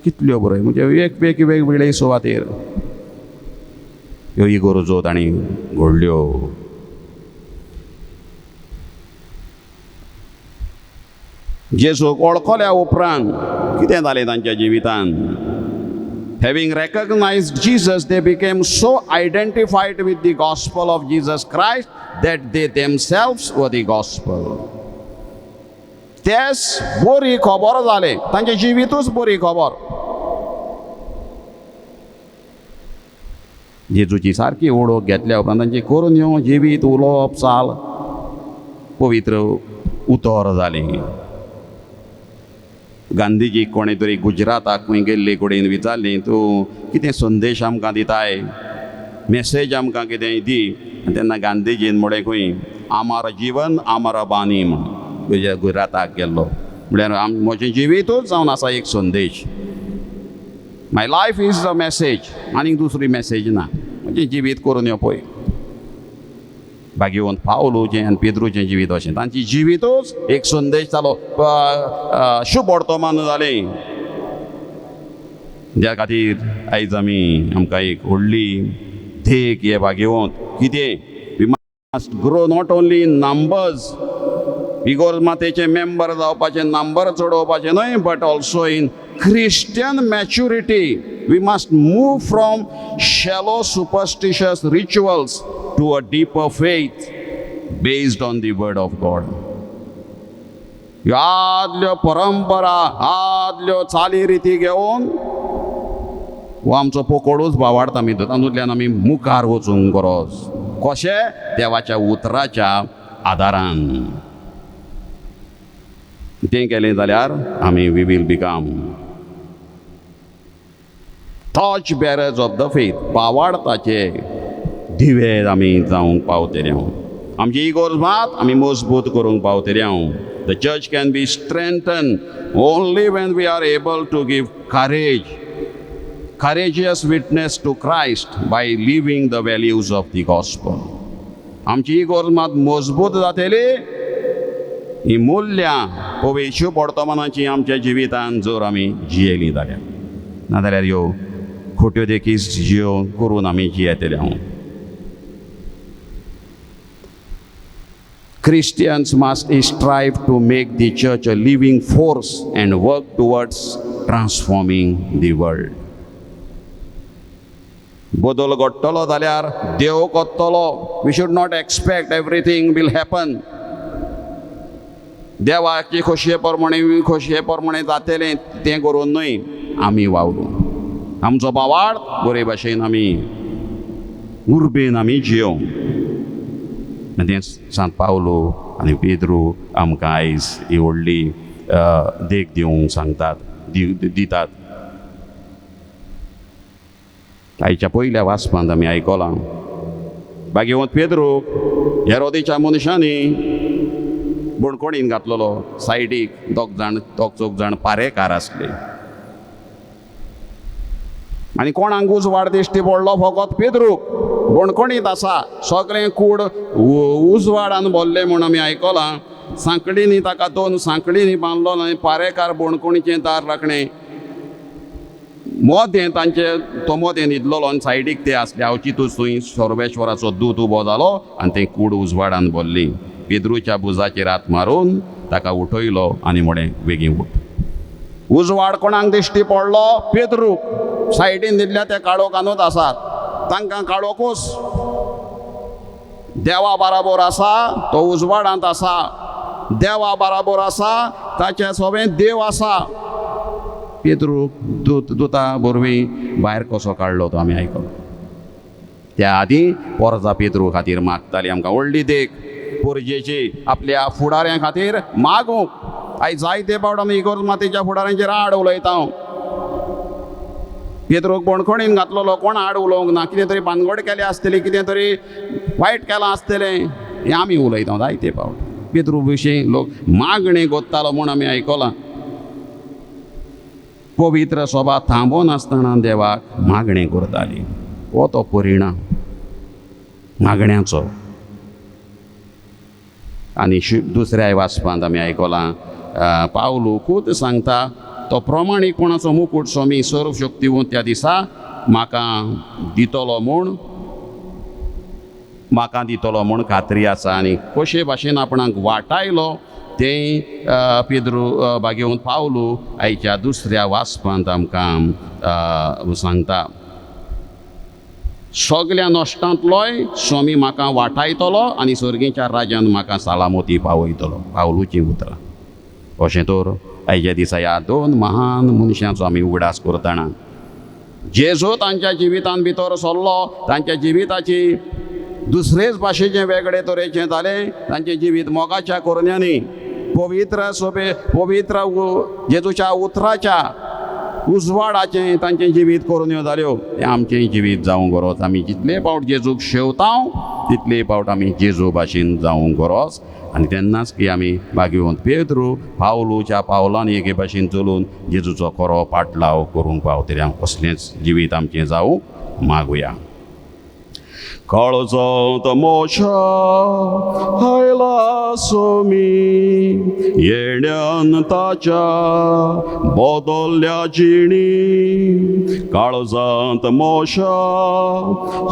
कितल्यो बरय म्हणजे वेगवेगळे सुवातेर ह्यो इगोर्जो तांणी घडल्यो. जेजूक वळखल्या उपरांत कितें जालें तांच्या जिवितांत? Having recognized Jesus, they became so identified with the gospel of Jesus Christ that they themselves were the gospel. तेच बरी खबर जाले, तांचे जिवितूच बरी खबर. जेजूची सारकी ओळख घेतल्या उपरांत तांचे करून ह्यो जिवीत उलोवप चाल पवित्र उतर जालें. गांधीजीक कोणे तरी गुजराताक खंय गेल्ले कडेन विचारलें, तूं कितें संदेश आमकां दिताय, मॅसेज आमकां कितें दी. तेन्ना गांधीजीन म्हळें खंय आमार जीवन आमार बानी म्हण गुजराताक गेल्लो. म्हळ्यार म्हजें जिवीतूच जावन आसा एक संदेश. माय लायफ इज अ मॅसेज, आनीक दुसरी मॅसेज ना. म्हजें जिवीत करून यो पळय. भाग्यवंत पावलूचें आनी पेद्रूचें जिवीत अशें तांची जिवीतूच एक संदेश जालो, शुभ वर्तमान जालें. ज्या खातीर आयज आमकां एक व्हडली देख हे भाग्यवंत कितें we must grow not only in numbers. इगोर्ज मातेचे मेंबर जावपाचे नंबर चडोवपाचे न्हय, but also in Christian maturity. We must move from shallow superstitious rituals to a deeper faith based on the word of God. आदल्यो परंपरा, आदल्यो चाली रिती घेवन हो आमचो पोकोडूच भावार्थ आमी तातूंतल्यान आमी मुखार वचूंक गरज. कशें? देवाच्या उतराच्या आदारान. तें केलें जाल्यार आमी we will become torch bearers of the faith. भावार्थाचे दिवे आमी जावंक पावतले. आमची इगोर्ज मात आमी मजबूत करूंक पावतले. The church can be strengthen only when we are able to give courageous witness to Christ by living the values of the gospel. आमची इगोर्ज मात मजबूत जातली ही मूल्यां पवित्र वर्तमानाची आमच्या जिवितांत जर आमी जियेलीं जाल्यार. नाजाल्यार ह्यो खोट्यो देखी ज्यो करून आमी जियेतले. Christians must strive to make the church a living force and work towards transforming the world. बदल घडटलो जाल्यार देव करतलो. We should not expect everything will happen. देवाची खोशये प्रमाणे जातलें तें करून न्हय, आमी वावरूं. आमचो भावार्थ बरे भाशेन आमी उर्बेन आमी जियों. तें सांत पावलो आनी पेद्रू आमकां आयज ही व्हडली देख दिवंक सांगतात, दितात. आयच्या पयल्या वाचपांत आमी आयकलां भाग्यवंत पेद्रूक हेरोदेच्या मनशांनी बणकोणीन घातलेलो. सायडीक दोग चौग जाण पारेकार आसले आनी कोणाक उजवाड दिश्टी पडलो? फकत पेद्रूक. बणकोणीत आसा, सगळें कूड उजवाडान भरलें म्हूण आमी आयकलां. सांकळींनी ताका 2 सांकळींनी बांदलो आनी पारेकार बणकोणीचें दार राखणें मोदें तांचे तो मोदें न्हिदलोलो आनी सायडीक ते आसले हांव चिंतूच थंय सर्वेश्वराचो दूत उबो जालो आनी तें कूड उजवाडान भरली. पेद्रूच्या बुजाचेर हात मारून ताका उठयलो आनी म्हणें बेगीन उठ. उजवाड कोणाक दिश्टी पडलो? पेद्रूक. सायडीन न्हिदल्या त्या काळोखानूच आसात, तांकां काळोखूच. देवा बराबर आसा तो उजवाडांत आसा, देवा बराबर आसा ताचे सोबें देव आसा. पेद्रूक दुता बरवीं भायर कसो काडलो तो आमी आयकलो. त्या आदीं पोरजा पेद्रू खातीर मागताली आमकां व्हडली देख पोरजेची आपल्या फुडाऱ्यां खातीर मागूंक. आयज जायते फावट आमी इगोर्ज मातेच्या फुडाऱ्यांचेर आड उलयता. पेद्रूक बणखणीन घातलेलो कोण आड उलोवंक ना. कितें तरी भानगड केलें आसतली, कितें तरी वायट केलां आसतलें हें आमी उलयता जायते फावट. पेद्रू विशीं लोक मागणें गोत्तालो म्हूण आमी आयकलां. पवित्र सभा थांबोवन आसतना देवाक मागणें करताली. हो तो परिणाम मागण्याचो. आनी दुसऱ्या वाचपांत आमी आयकलां पावलू खूद सांगता तो प्रमाणीकपणाचो मुकूट स्वामी सर्वशक्तिवंत त्या दिसा म्हाका दितलो म्हूण खात्री आसा. आनी कशे भाशेन आपणाक वाटायलो तें पेद्रू भाग्यवंत पावलू आयच्या दुसऱ्या वाचपांत आमकां सांगता. सगल्या नश्टांतलोय स्वामी म्हाका वाटायतलो आनी सर्गेच्या राज्यांत म्हाका सालामती पावयतलो. पावलूची उतरां. अशें तर आयच्या दिसा ह्या दोन महान मनशांचो आमी उगडास करतना जेजू तांच्या जिवितान भितर सरलो. तांच्या जिविताची दुसरेच भाशेचें वेगळे तरेचें जालें. तांचें जिवीत मोगाच्या कोरण्यांनी पवित्र जेजूच्या उतराच्या उजवाडाचें तांचें जिवीत कोरण्यो जाल्यो. तें आमचें जिवीत जावंक गरज. आमी जितले फावट जेजूक शेवता तितले फावट आमी जेजू भाशेन जावंक गरज. आनी तेन्नाच की आमी भाग्यवंत पेद्रू पावलूच्या पावलांनी एके भाशेन चलून जेजूचो खरो पाटलाव करूंक पावतले. कसलेंच जिवीत आमचें जावंक मागुया. काळजांत मोशा हायला सोमी येण्यान ताच्या बदलल्या जिणी. काळजांत मोशा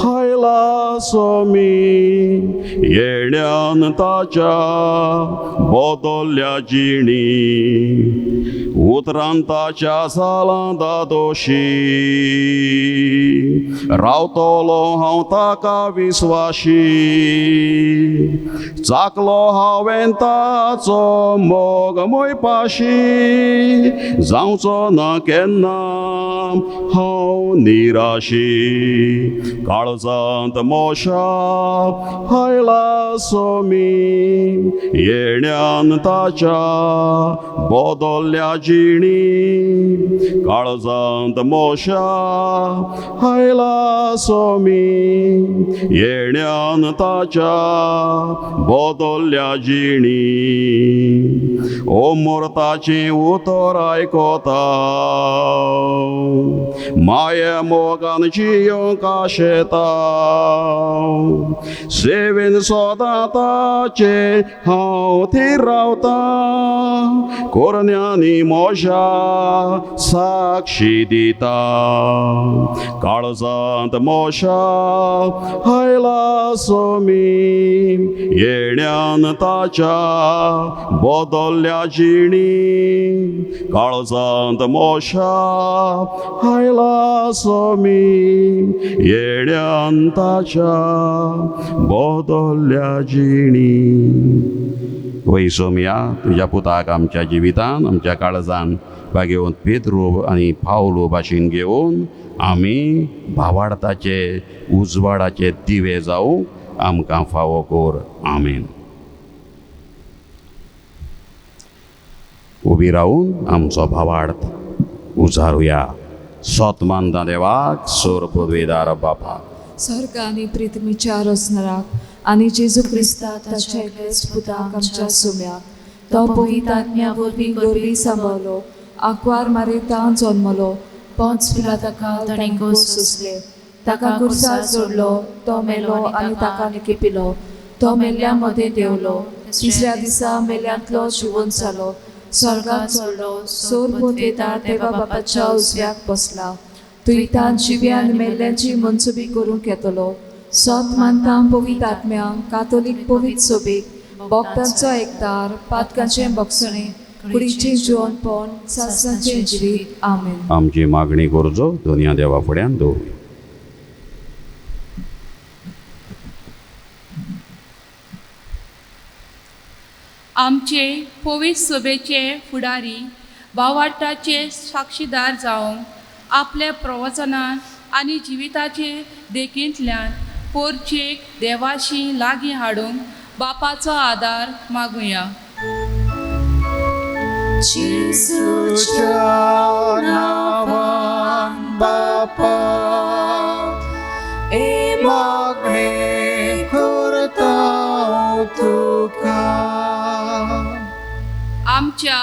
हायला सोमी येण्यान ताच्या बदलल्या जिणी. उतरांताच्या सालांदा दोशी रावतलो हांव ताका विस्वाशी. चाकलो हांवें ताचो मोग मोयपाशी. जावचो ना केन्ना हांव निराशी. काळजांत मोशा हायला सोमी येण्यान ताच्या बदलल्या जिणी. काळजांत मोशा हायला सोमी येण्यान ताच्या बदलल्या जिणी. ओ मोरताचें उतर आयकोता माये मोगान जियोंक आशेता. सेवेन सदां ताचे हांव थीर रावता. कोरण्यांनी मोशा साक्षी दिता. काळजांत मोशा हायला सोमी येण्यान ताच्या बदलल्या जिणी. काळजांत मोशा हायला सोमी येण्यान ताच्या बदलल्या जिणी. वै सोमया तुज्या पुताक आमच्या जिवितान आमच्या काळजान भाग्यवंत पेद्रू आनी पावलू भाशेन घेवन आमी भावार्थाचे उजवाडाचे दिवे जावं आमकां फावो कर. आमीन. उबी रावून आमचो भावार्थ उजारुया. सोतमानदा देवाक सोर पदवेदार बापा स्वर्ग आनी प्रितमीच्या रचनराक आनी जेजू क्रिस्ताक ताच्या एकलेच पुताक आमच्या सुम्याक तो पवित्र आत्म्या वरवीं गरबी सांबाळलो. आंकवार मारयेतां जल्मलो. पोंच पिलाताका ताणें गोस सुसले. ताका कुर्सार जोडलो. तो मेलो आनी ताका निकेपिलो. तो मेल्ल्या मदें देंवलो. तिसऱ्या दिसा मेल्यांतलो जिवंत जालो. स्वर्गाक चडलो. सोर पदवेदार देवा बापाच्या उजव्याक बसला. तुई तान जिव्यान मेल्ल्यांची मनसुबी करूंक येतलो सोत मानता पवित आत्म्यांक कातोलीक पवित सोबीक भक्तांचो एकतार पातकांचें भक्षणे कुडीचें जिवनपण सासणाचें जिवीत आमेन. आमची मागणी गरजो दोनया देवा फुड्यान दवरूया. आमचे पवित सभेचे फुडारी भावार्थाचे साक्षीदार जावंक आपल्या प्रवचनान आनी जिविताचे देखींतल्यान पोरचेक देवाशी लागीं हाडूंक बापाचो आदार मागुया. जेजूच्या नांवान बापा ए मागणे करता तुका. आमच्या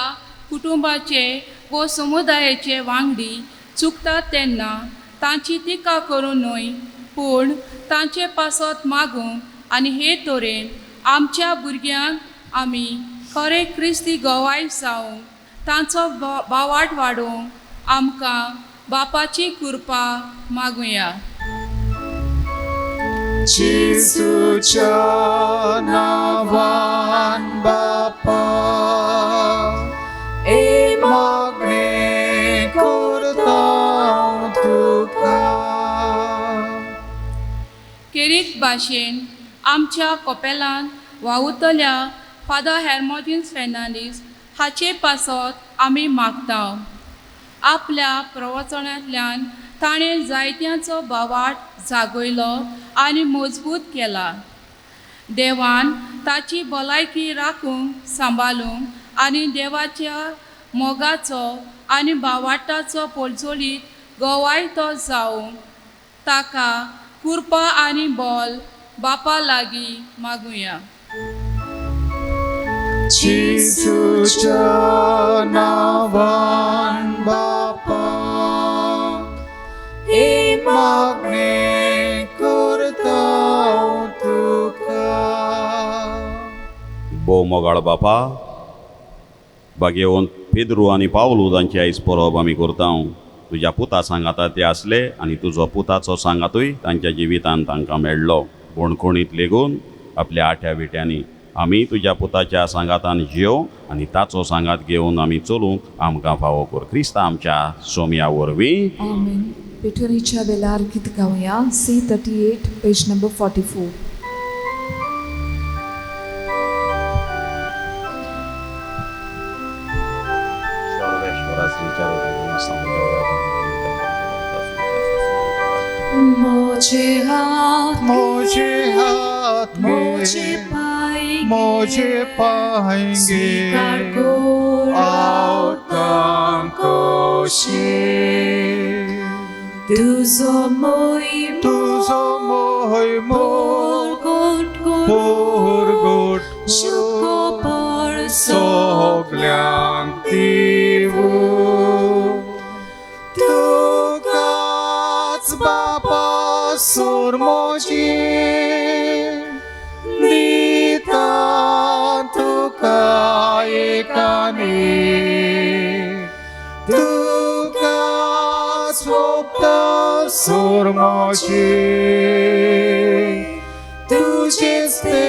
कुटुंबाचे व समुदायाचे वांगडी चुकतात तेन्ना तांची टिका करूं न्हय पूण तांचे पासत मागूंक आनी हे तरेन आमच्या भुरग्यांक आमी खरें क्रिस्ती गोवाय जावंक तांचो बावाट वाडोवंक आमकां बापाची कृपा मागुया. जेजूच्या नांवान बापा ए मागणे करता तुका. केरीत भाशेन आमच्या कोपेलान वावुरतल्या फादर हेर्मोजिन्स फेर्नांडीस हाचे पासत आमी मागता. आपल्या प्रवचनांतल्यान ताणें जायत्यांचो बावाट जागयलो आनी मजबूत केला. देवान ताची भलायकी राखूंक सांबाळूंक आनी देवाच्या मोगाचो आनी बावाटाचो पडचोलीत गोवाय तो जावंक ताका कृपा आनी बोल बापा लागीं मागुया. जेजूच्या नांवान बापा ए मागणे करता तुका. भोव मोगाळ बापा बागेवन पेद्रू आनी पावलू तांची आयज परब आमी करता. तुज्या पुता सांगाता ते आसले आनी तुजो पुताचो सांगातूय तांच्या जिवितान तांकां मेळ्ळो. कोणकोणीत लेगून आपल्या आठ्या विट्यांनी आमी तुज्या पुताच्या सांगातान जियो आनी ताचो सांगात घेवन आमी चलूंक आमकां फावो कर. क्रिस्ता आमच्या सोम्या वरवीं आमेन. पिठोरीच्या बेलार गीत गावया. C38 page number 44. मोजे हाथ मोजे पाएंगे आवतांकोशी. तुझो मोई तुझो मोय मोर गोट शुको पर सोगल्यांक दिवू. तुकाच बापा सोर मोजी दिता तुका एकाने. तुकाच सोपता सोर मोजी तुझेच ते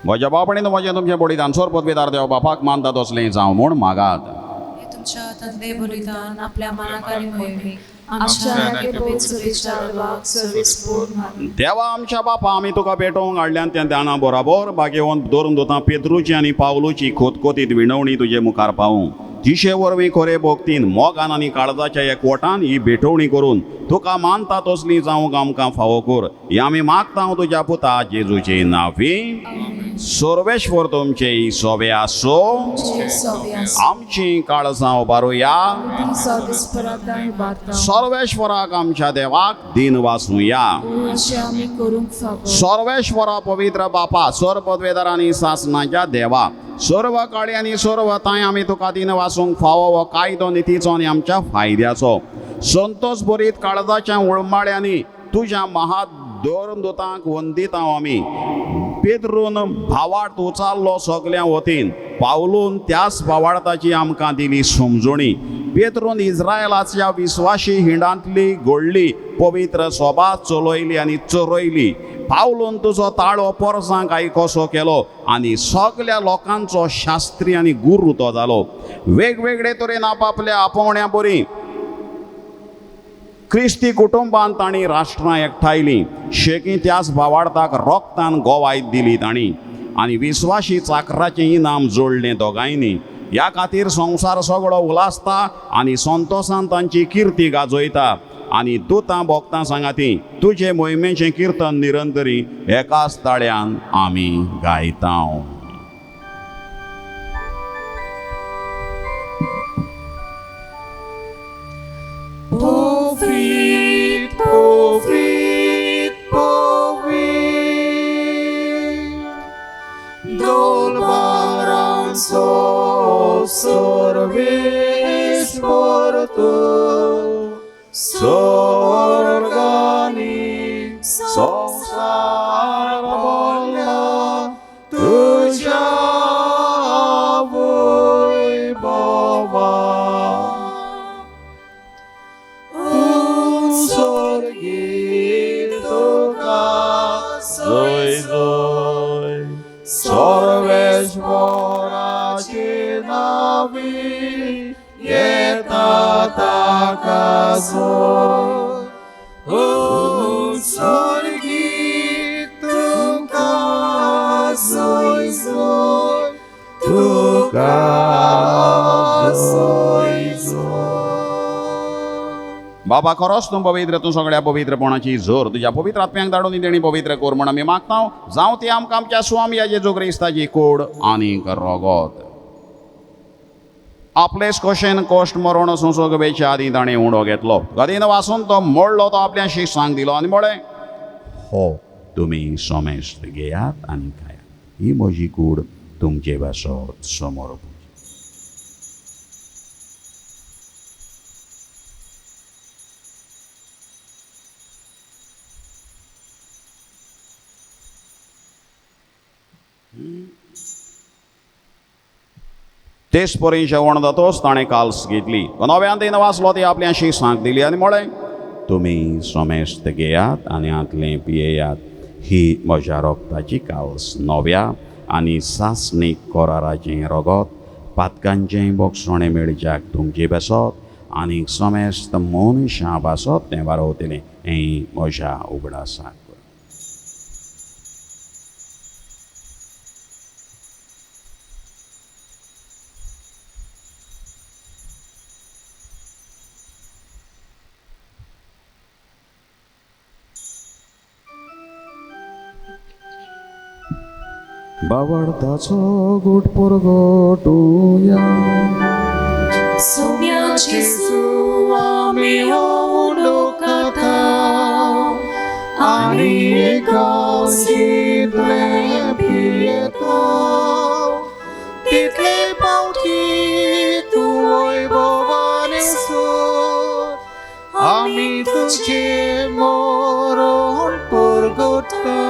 म्हज्या बापणेन म्हजें तुमचें बळिदान सोर पदवेदार देव बापाक मानता तसलें जावं म्हूण मागात. तुमच्या तंदे बलिदान आपल्या मनाकारी मोहिमे आमच्या नगे पवित्र सभेच्या देवाक सर्वीस पूर्ण. देवा आमच्या बापा आमी तुका पेटोवंक हाडल्यान त्या ध्याना बरोबर बागेवन दवरून दोता पेद्रूची आनी पावलूची खोतखोतीत विणवणी तुजे मुखार पावूं. तिशे वरवीं खरे भोगतीन मोगान आनी काळजाच्या एकवटान ही भेटवणी करून तुका मानता तसली जावंक आमकां फावो कर. ही आमी मागता तुज्या पुता जेजूचे नांवी. सर्वेश्वर तुमचे सोबे आसो. आमची काळजां उबारुया. सर्वेश्वराक आमच्या देवाक दिन वासूया. सर्वेश्वरा पवित्र बापा सर पदवेदारांनी सासणाच्या देवा सर्व काळी आनी सर्व तांय आमी तुका दिन वासूंक फावो हो कायदो नितीचो आनी आमच्या फायद्याचो संतोश भरीत काळजाच्या उळमाळ्यांनी तुज्या महादोरदूतांक वंदीत हांव आमी. पेद्रून भावार्थ उचाल्लो सगल्या वतीन पावलून त्याच भावार्थाची आमकां दिली समजणी. पेत्रून इस्रायलाच्या विस्वाशी हिंडांतली घडली पवित्र सभा चलयली आनी चरयली. पावलून तुजो ताळो परसांक आयकोसो केलो आनी सगळ्या लोकांचो शास्त्री आनी गुरू तो जालो. वेगवेगळे तरेन आपापल्या आपोवण्या बरी क्रिस्ती कुटुंबान तांणी राष्ट्रां एकठायलीं. शेकी त्याच भावार्थाक रोगतान गोवायत दिली तांणी आनी विस्वाशी चाकराचें इनाम जोडलें दोगांयनी. ह्या खातीर संवसार सगळो उलासता आनी संतोशान तांची किर्ती गाजयता. आनी दुतां भोगतां सांगाती तुजे मोहिमेचें किर्तन निरंतरी एकाच ताळ्यान आमी गायता. Povit, povit, povit, dolbaranzo sorvishvor tu, sorgani संसार बोल्या तुझ्या वैभवा. सर्वेश्वराची नावी येता ताका स्वर्गी तुका सोय सोय तुका सोय सोय. बाबा खरोच तूं पवित्र, तूं सगळ्या पवित्रपणाची जोर तुज्या पवित्र आत्म्याक धाडून तेणी पवित्र कर म्हण आमी मागता. जावं ती आमकां आमच्या स्वामी जेजू क्रिस्ताची कूड आनीक रगत. आपलेच कशेन कश्ट मरण सुसोगबेच्या आदी ताणें उंडो घेतलो. गदीन वाचून तो मोडलो, तो आपल्या शिश्यांक दिलो आनी म्हळें, हो तुमी सोमेस्त घेयात आनी खायात. ही म्हजी कूड तुमचे बसत समोर. तेच परी जेवण जातोच ताणें काल्स घेतली. नव्यान तिनं वाचलो ती आपल्या शिश्यांक दिली आनी म्हळें, तुमी सोमेस्त घेयात आनी हातलें पियेयात. ही म्हज्या रोगताची काल्स, नव्या आनी सासणीक कोराराचें रगत, पातकांचें बोगसोणें मेळच्याक तुमची बसत आनी सोमेस्त मनशां बसत तें वारोवतलें. हें म्हज्या उगडासाक. भावार्थाचो गूट परगटुया. Soumia Jesu आमी उलोकता आनी एकासितले पियेतो. तितले पावटी तूं वैभवान सोर आमी तुजे मरण परगटता.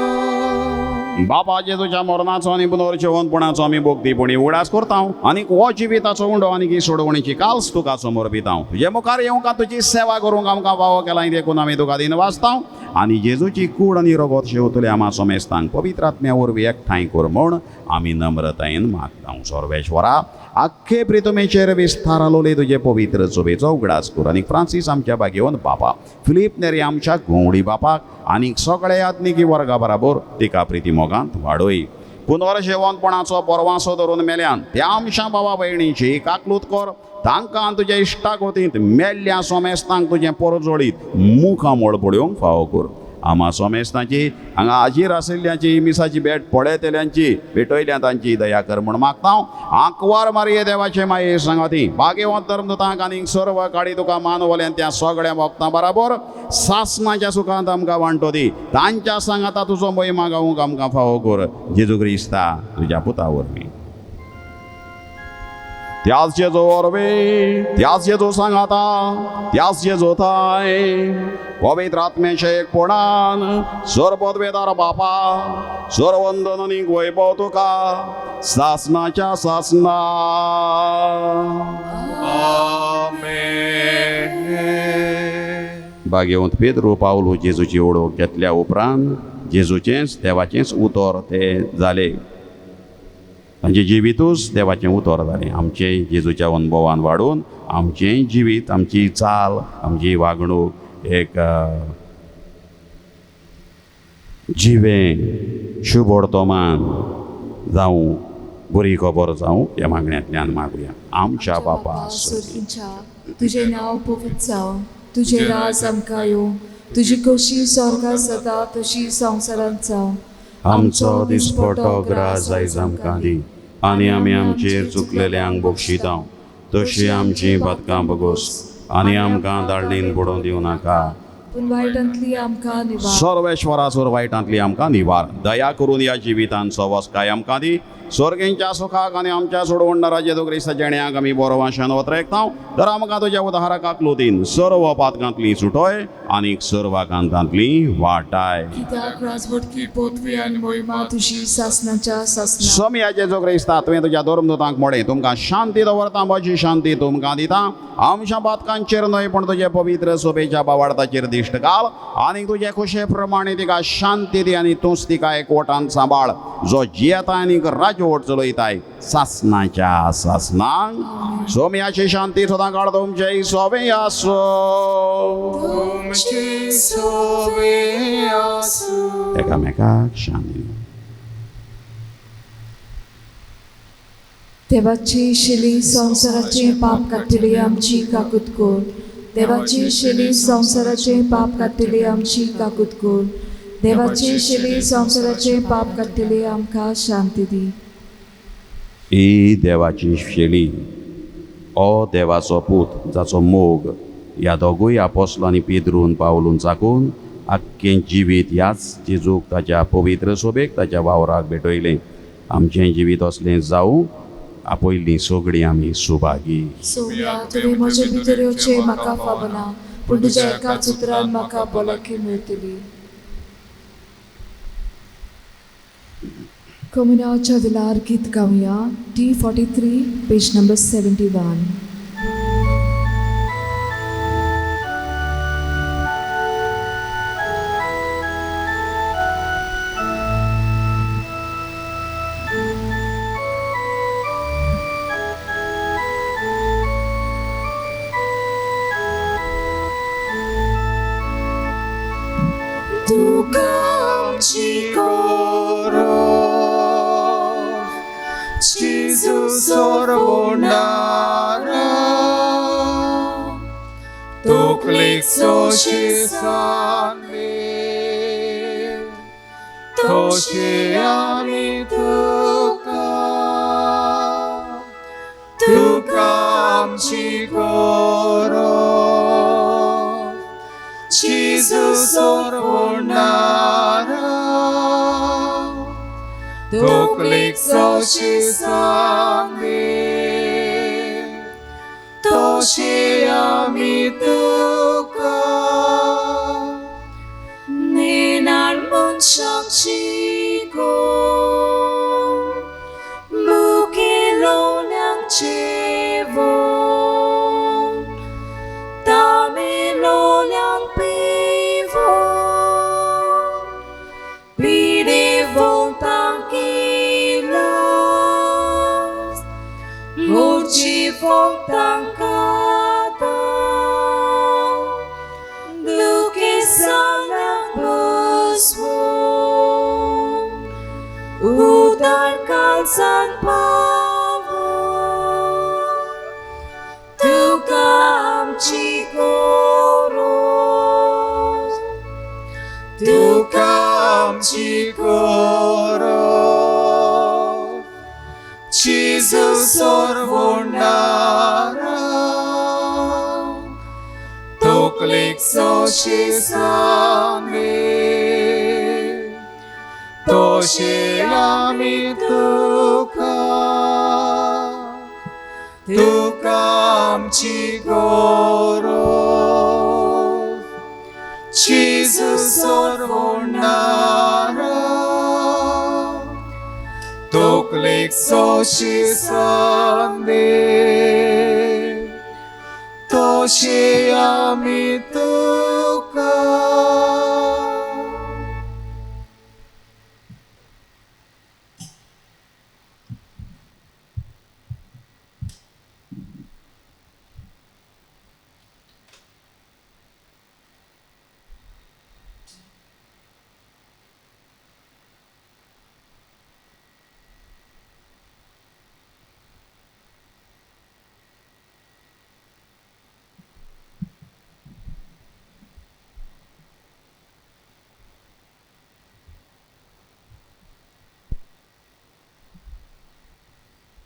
बाबा जेजूच्या मरणाचो आनी पुनर्जीवनपणाचो आमी भोगतीपणी उगडास करता आनीक हो जिविताचो उंडो आनीक ही सोडवणीची काल्स तुका समोर पिता. तुजे मुखार येवंक तुजी सेवा करूंक आमकां फावो केला देखून आमी तुका दिन वाचता. आनी जेजूची कूड आनी रगत शेवतले आमा सोमेस्तांक पवित्र आत्म्या वरवीं एकठांय कर म्हूण आमी नम्रतायेन मागता. सर्वेश्वरा, आख्खे प्रितमेचेर विस्तार आलोले तुजे पवित्र चोबेचो उगडास कर. आनीक फ्रांसीस आमच्या बागेवन बापा, फिलीप नेरी आमच्या घोवडी बापाक आनीक सगळे आत्मिकी वर्गा बराबर तिका प्रिती मोगांत वाडय. पुनर्जेवणपणाचो परवासो धरून मेल्यान त्या आमच्या भावा भयणीची काकलूत कर. तांकां तुज्या इश्टाक वतींत मेल्ल्या सोमेस्तांक तुजें परजोडीत मुखां मोळ पडूंक फावो कर. आमा सोमेस्तांची हांगा हाजीर आशिल्ल्याची मिसाची भेट पळयतल्यांची भेटयल्या तांची दया कर म्हूण मागता. आंकवार मारये देवाचे माये सांगाती भाग्यवंत धर्मदूतांक आनीक सर्व काळी तुका मानवल्यान त्या सगळ्या भक्तां बराबर सासणाच्या सुखांत आमकां वांटो दी. तांच्या सांगाता तुजो महिमा गावूंक आमकां फावो कर. जेजू क्रिस्ता तुज्या पुता वरवीं. त्याच जेजो वरवीं, त्याच जेजो सांगाता, त्याच जेजो थाय पवित्र आत्म्याचे एकपणान सर्वपदवेदार बापा, सर्ववंदन आनीक वैभव तुका सासनाच्या सासना. आमेन. भाग्यवंत पेद्रो पावलो जेजूची ओळख घेतल्या उपरांत जेजूचेंच देवाचेंच उतर ते जाले. तांचे जिवितूच देवाचें उतर जालें. आमचें जेजूच्या अनुभवान वाडून आमचें जिवीत, आमची चाल, आमची वागणूक एक जिवें शुभ वर्तमान जावं, बरी खबर जावं ह्या मागण्यांतल्यान मागुया. आमच्या बापा सुर्गींच्या, तुझें नांव पवित्र जावं, तुझें राज आमकां येवं, तुजी कशी स्वर्गांत जाता तशी संवसारांत जावं. आमचो दिसपट्टो ग्रास आयज आमकां दी, आनी आमी आमचेर चुकलेल्यांक बक्षितां, तशी आमची बदकां बगोस, आनी आमकां दाळणेन बुडोवन दिवं नाका, पूण वायटांतली आमकां निवार. सर्वेश्वराचोर वायटांतली आमकां निवार. दया करून ह्या जिवितांचो वस्काय आमकां दी. स्वर्गींच्या सुखाक आनी आमच्या सोडवणदारा जेजू क्रिस्ता जेण्याक आमी बरो वाशान वतरेकतां. तर आमकां तुज्या उदाराक लोतीन सर्व पातकांतली सुटोय आनी सर्व कांतांतली वाटाय. कित्याक राजवटकी पोतवी आनी मोहिमा तुजी सासनाच्या सासना. समया जेजू क्रिस्ता तुवें तुज्या धर्मदूतांक म्हळें, तुमकां शांती दवरता, म्हजी शांती तुमकां दिता. आमच्या पातकांचेर न्हय पण तुजे पवित्र सोबेच्या बावार्थाचेर दिश्ट घाल, आनी तुजे खुशे प्रमाणे तिका शांती दी, आनी तूंच तिका एकवटान सांबाळ, जो जियेता आनी राजवट चलयताय सासनाच्या सासनांक. सोम्याची शांती सदां काळ तुमचे सोबे आसो. तुमचे सोबे आसूं. एकामेकाक शांती. देवाची शिली संवसाराचे पाप काडटली आमची काकूत कोर. देवाची शिली संवसाराचे पाप काडटली आमची काकूत कोर. देवाची शिली संवसाराचे पाप काडटली आमकां शांती दी. ही देवाची शेली, ओ देवाचो पूत जाचो मोग ह्या दोगूय आपोस्लांनी पेद्रून पावलून चाकून आख्खें जिवीत ह्याच जेजूक ताच्या पवित्र सोबेक ताच्या वावराक भेटयलें. आमचें जिवीत असलें जावं, आपयलीं सगळीं आमी सुभागी. सोम्या तुवें म्हजे भितर येवचें म्हाका फावना, पूण तुज्या एकाच उतरान म्हाका भलायकी मेळटली. कम्युनाच्या विलार गीत गावया. T43 page number 71. तुका आमची गरज, जेजू सर्वोन्नारा, तोकलेक सोशे सांगे, तोशे आमी तुका. तुका आमची गरज, जेजू सर्वोन्नारा, तोकलेक सोशे सांगे, तोशे आमी तुका. नेनार मनशांची गोड, मुखेलोल्यांक जेवण, तामेलोल्यांक पिवण, पिडेवंतांक इलाज, मुर्जीवंतांक आदार, दुखेसाल्यांक बसवण, उदार काळजान पावण. तुका आमची गरज, तुका आमची गरज, जेजू सर्वोन्नारा, तोकलेक सोशे सांगे, तोशे आमी तुका. तुका आमची गरज, जेजू सर्वोन्नारा, तोकलेक सोशी संदे तोशी आमी तुका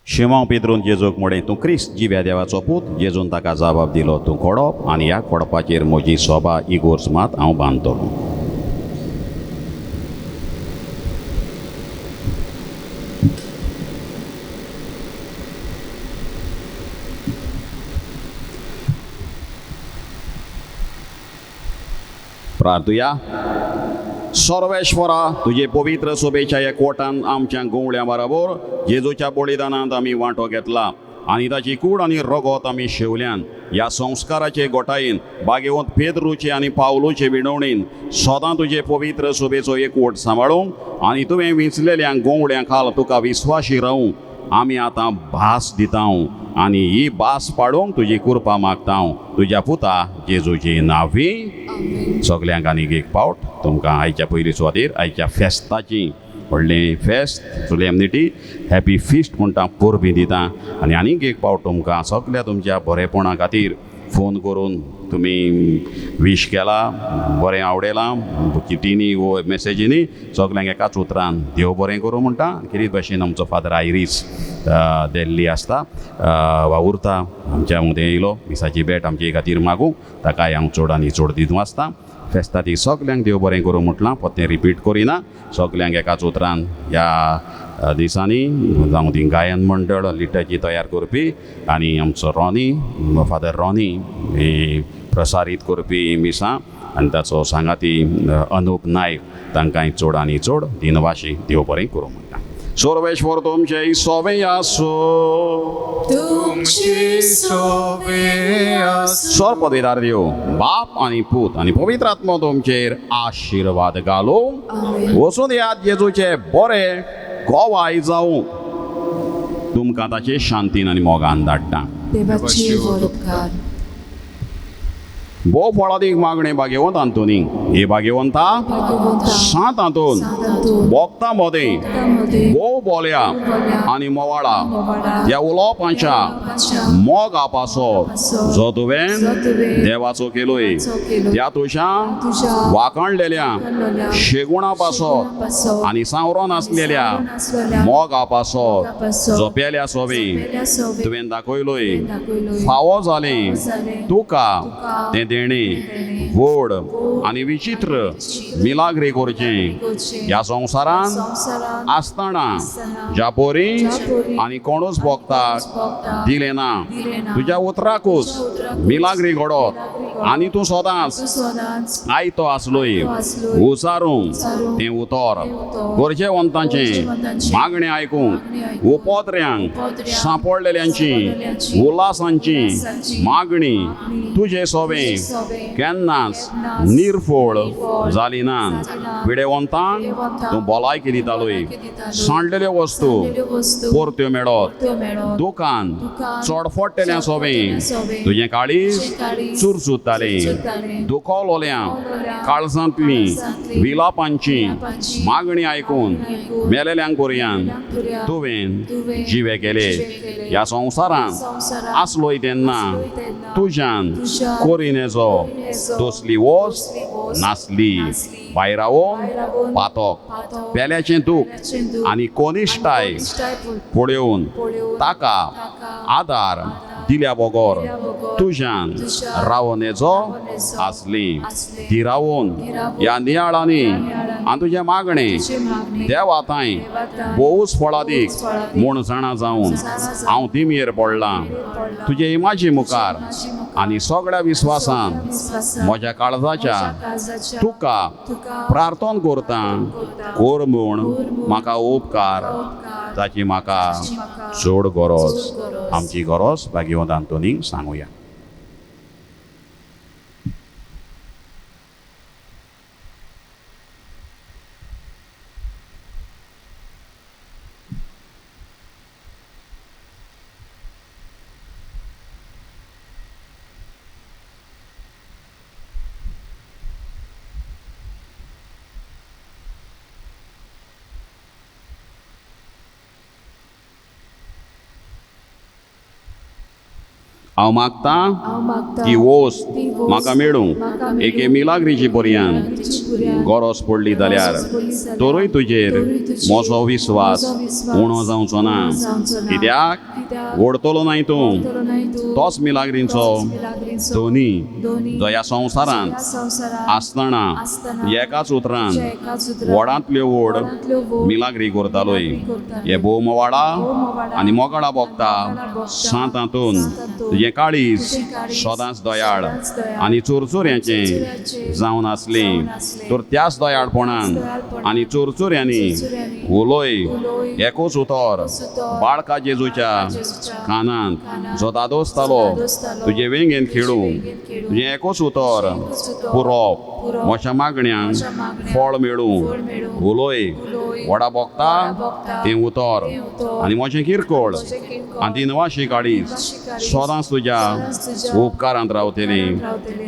शिमोन पेद्रून जेजूक म्हळें तूं क्रिस्त जिव्या देवाचो पूत. जेजून ताका जबाब दिलो तूं खोडप आनी ह्या खोडपाचेर म्हजी सोबा इगोर्ज मात हांव बांदतलों. प्रार्थुया. सर्वेश्वरा, तुजे पवित्र सोबेच्या एकवटान आमच्या गोवळ्या बरोबर जेजूच्या बलिदानांत आमी वांटो घेतला आनी ताची कूड आनी रगत आमी शेवल्यान ह्या संस्काराचे गोठायेन भाग्यवंत पेद्रूचे आनी पावलूचे विणवणेन सदां तुजे पवित्र सोबेचो एकवट सांबाळूंक आनी तुवें विंचलेल्या गोवळ्या खाल तुका विस्वाशी रावूंक आमी आतां भास दितां आनी ही भास पाडूंक तुजी कृपा मागतां तुज्या पुता जेजूची नांवी. सगल्यांक आनीक एक पावट तुमकां आयच्या पयली सुवातेर आयच्या फेस्ताची व्हडलें फेस्त सोलेमनिटी हॅपी फिस्ट म्हणटा परबीं दिता आनी आनीक एक पावट तुमकां सगल्या तुमच्या बरेपणा खातीर फोन करून तुमी विश केला, बरें आवडलां चिटींनी वो मॅसेजींनी सगल्यांक एकाच उतरान देव बरें करूं म्हणटा. कितें भाशेन आमचो फादर आयरीस दिल्ली आसता वा उरता आमच्या मदें येयलो मिसाची भेट आमचे खातीर मागूंक ताकाय हांव चड आनी चड दितूं आसता. फेस्ता ती सगल्यांक देव बरें करूं म्हटलां. परतें रिपीट करिना. सगल्यांक एकाच उतरान ह्या दिसांनी जावं ती गायन मंडळ लिटाची तयार करपी आनी आमचो रॉनी फादर रॉनी ही प्रसारीत करपी मिसां आनी ताचो सांगाती अनूप नायक तांकांय चड आनी चड दिनवाशी देव बरें करूं म्हणटा. सर्वेश्वर तुमचे सोबे आसो. तुमची सोबे आसो. सर्वपदवीदार देव बाप आनी पूत आनी पवित्र आत्मा तुमचेर आशिर्वाद घालो. वचून याद जेजूचे बरें गोवाय जावं तुमकां ताचे शांतीन आनी मोगान धाडटा. देवाची वरपकार. भोव फळादीक मागणे भाग्यवंत आंतोनी. हे भाग्यवंता सात हातून भोगता मदें भोव बोल्या आनी मोवाळा ह्या उलोवपाच्या मोग आपासो जो तुवें देवाचो केलोय त्या तुज्या वाखणलेल्या शेगुणा पासो आनी सांवरो नासलेल्या मोग आपासो जो पेल्या सोबे तुवें दाखयलोय फावो जालें तुका तें देणे व्हड आनी विचित्र मिलाग्री करचें ह्या संवसारान आसतना ज्या पोरी आनी कोणूच भोगताक दिलें ना तुज्या उतराकूच मिलाग्री घडोत आनी तूं सदांच आयतो आसलोय उचारूंक तें उतर गरजेवंतांचें मागणें आयकूंक उपोत्र्यांक सांपडलेल्यांची उल्हासांची मागणी तुजें सोबें केन्नाच निर्फळ जाली ना. पिडेवंतांक तूं भलायकी दितालोय सांडलेल्यो वस्तू परत्यो मेळत दुकान चडफडटेल्या सोबें तुजें काळीज चुरचुरतालें दुखवलोल्यांक काळजांतलीं विलापांची मागणी आयकून मेलेल्यांक पर्यान तुवें जिवे केले. ह्या संवसारांत आसलोय तेन्ना तुज्यान कोरिनेचो तसली वोस नासली. भायरावून पातक पेल्याचें दूख आनी कोनिश्टाय पळोवन ताका आदार दिल्या बगर तुज्यान रावनेचो आसली. ती रावून ह्या नियाळांनी आनी तुजें मागणें देवा तांय भोवूच फळादीक म्हूण जाणा जावन हांव दिमेर पडलां तुजे इमाजी मुखार आनी सगळ्या विस्वासान म्हज्या काळजाच्या तुका प्रार्थना करता कोर म्हूण म्हाका उपकार ताची म्हाका चड गरज. आमची गरज भाग्यवंत आंतोनीक सांगुया. हांव मागतां की वोस्त म्हाका मेळूंक एके मिलाग्रीची पर्यंत गरज पडली जाल्यार तोरूय तुजेर म्हजो विस्वास उणो जावचो ना. कित्याक ओडतलो न्हय तूं तोच मिलाग्रींचो धोनी जो ह्या संवसारांत आसतना एकाच उतरान व्हडांतल्यो व्हड मिलाग्री करतालोय. हे भोवमवाडा आनी मोगाळा भोगता सांत हातून तुजें काळीज सदांच दोयाळ आनी चोरचोऱ्यांचें जावन आसलें तर त्याच दोयाळपणान आनी चोरचोऱ्यांनी उलोय एकूच उतर बाळका जेजूच्या कानांत जो दादोसतालो तुजे वेंगेन खेळूंक तुजें एकूच उतर पुरोप म्हज्या मागण्यांक फळ मेळूंक उलोय व्हडा भोगता तें उतर आनी म्हजें किरकोळ आनी ती नवाशी काळीज सदांच तुज्या उपकारांत रावतली.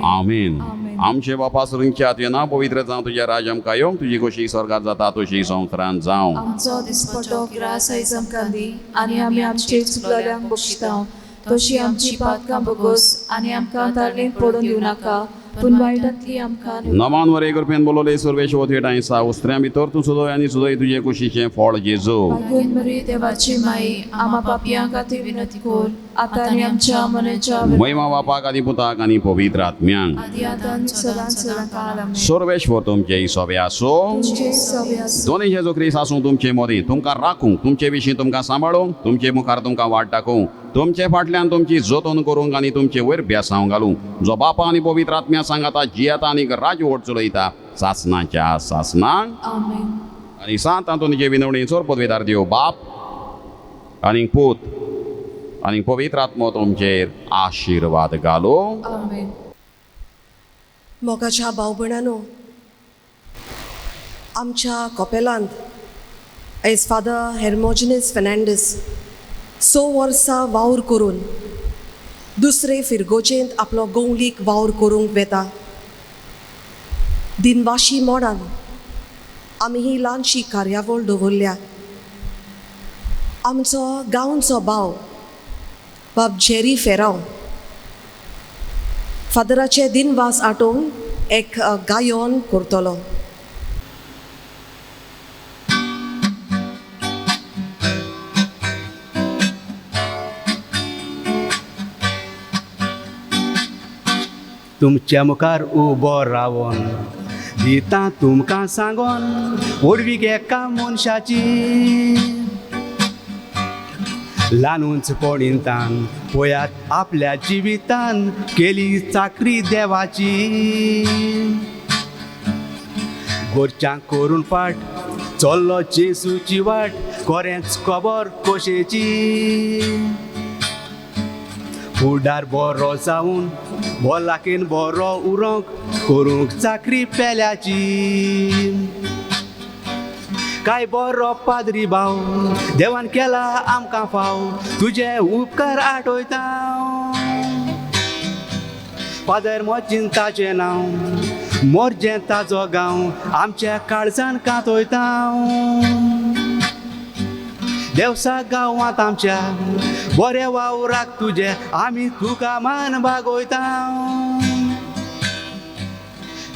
आमीन. आमचे बापा सुरंच्या तुजें पवित्र जावं तुजें राज आमकां येवंक तुजी कशी स्वर्गांत जाता तशी संवसारांत जावं. आमचो दिसपटो ग्रास आयज आमकां दी आनी आमी आमचे चुकलेल्यांक बक्षिता तशी आमची पातकां बगोस आनी आमकां तारलेंत पडून दिवं नाका पूण वायटांतली आमकां नमान वरे करपेन बोलोले सर्वेश्वर थेटाय सा उस्त्र्यां भितर तूं सुदय आनी सुदय तुजे कुशीचें फळ जेजू. भाग्यवान मरी देवाची माई आमा पापयांक खातीर विनंती कर आतां आनी आमच्या मनाच्या महिमा बापाक आनी पुताक आनी पवित्र आत्म्यांक. आदी आतां सदांच सदांकाळ आमेन. सर्वेश्वर तुमचे सोबे आसूं. तुमचे सवे आसूं. दोनी जेजू ख्रिस्त आसूं तुमचे मदीं तुमकां राखूंक तुमचे विशीं तुमकां सांबाळूंक तुमचे मुखार तुमकां वाट दाखोवंक तुमचे फाटल्यान तुमची जतन करूंक आनी तुमचे वयर बेसांव घालूंक जो बापा आनी पवित्र आत्म्या सांगाता जियेता आनी राजवट चलयता सासणाच्या सासणांक. आमेन. आनी सांत आंतोनीचे विनवणी चोर पदवेदार देव बाप आनी पूत आनी पवित्र आत्मो तुमचेर आशिर्वाद घालूं. आमेन. मोगाच्या भाव भयणांनो, आमच्या कॉपेलांत आयज फादर हेर्मोजिनेस फेर्नांडीस 6 वर्सां वावर करून दुसरे फिरगोचेंत आपलो गवळीक वावर करूंक वेता. दिनवाशी मोडान आमी ही ल्हानशी कार्यावळ दवरल्या. आमचो गांवचो भाव बाब जेरी फेरांव फादराचे दिनवास आटोवन एक गायन करतलो. तुमच्या मुखार उबो रावन दिता तुमकां सांगोन ओडवीक एका मनशाची ल्हानूच पडितान पळयात आपल्या जिवितान केली चाकरी देवाची. गोरच्यांक करून फाट चल्लो जेसूची वाट खरेंच खबर कशेची. फुडार बरो जावन बोलाकेन बरो उरोंक करूंक चाकरी पेल्याची. काय बरो पाद्री भाव देवान केला आमकां फाव तुजे उपकार आठयता. फादर मोचिंताचें नांव मोरजें ताजो गांव आमच्या काळजान कातयता. देवसा गांवांत आमच्या बरे वावराक तुजे आमी तुका मान बागयता.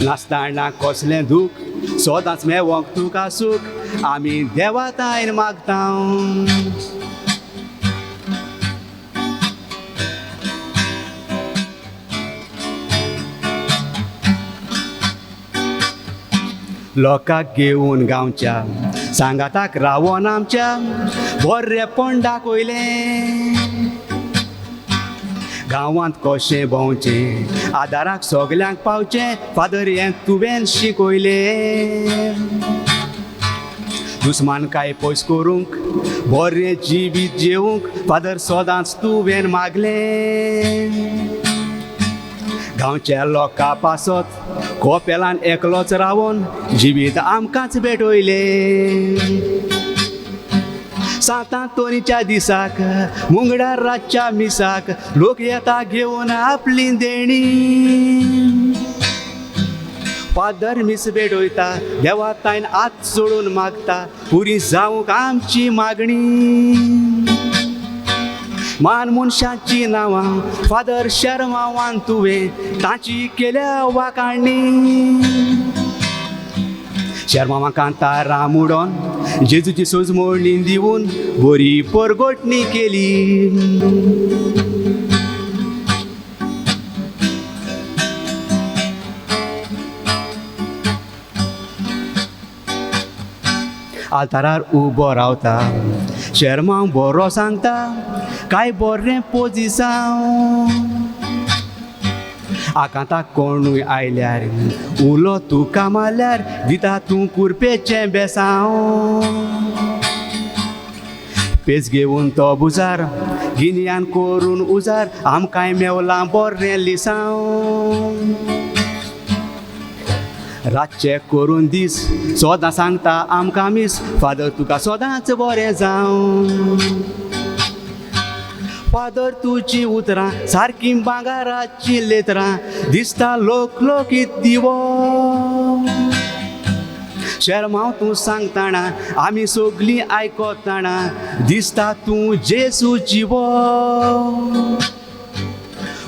नासतना कसलें दूख सदांच मेवंक तुका सूख आमी देवातायन मागता. लोकांक घेवन गांवच्या सांगाताक रावोन आमच्या बरेंपण दाखयलें. गांवांत कशें भोंवचें आदाराक सगल्यांक पावचें फादर हें तुवें शिकयलें दुस्मान काय पयस करूंक बरें जिवीत जेवूंक फादर सदांच तुवें मागलें गांवच्या लोकां पासत कोपेलान एकलोच रावून जिवीत आमकांच भेटयलें सातां तोरीच्या दिसाक मुंगडार रातच्या मिसाक लोक येता घेवन आपली देणी फादर मिस भेटयता देवा ताईन हात जोडून मागता पुरी जावंक आमची मागणी मान मनशांची नांवां फादर शर्मावान तुवें तांची केल्या वाकाणणी शर्मा कांता राम उडोन जेजूची सोजमोळणी दिवन बरी परगोटणी केली आल्तारार उबो रावता शर्मा बरो सांगता काय बरें पोजिसांव आकांताक कोणूय आयल्यार उलो तुका मारल्यार दिता तूं कुरपेचें बेसांव पेज घेवन तो बुजार गिन्यान करून उजार आमकांय मेवलां बरें लिसांव रातचें करून दीस सदां सांगता आमकां मीस फादर तुका सदांच बरें जावं फादर तुजी उतरां सारकीं भांगाराची लेतरां दिसता लोक लोकीत दिवो शर्माव तूं सांगताना आमी सगलीं आयकताना दिसता तूं जेजू जिवो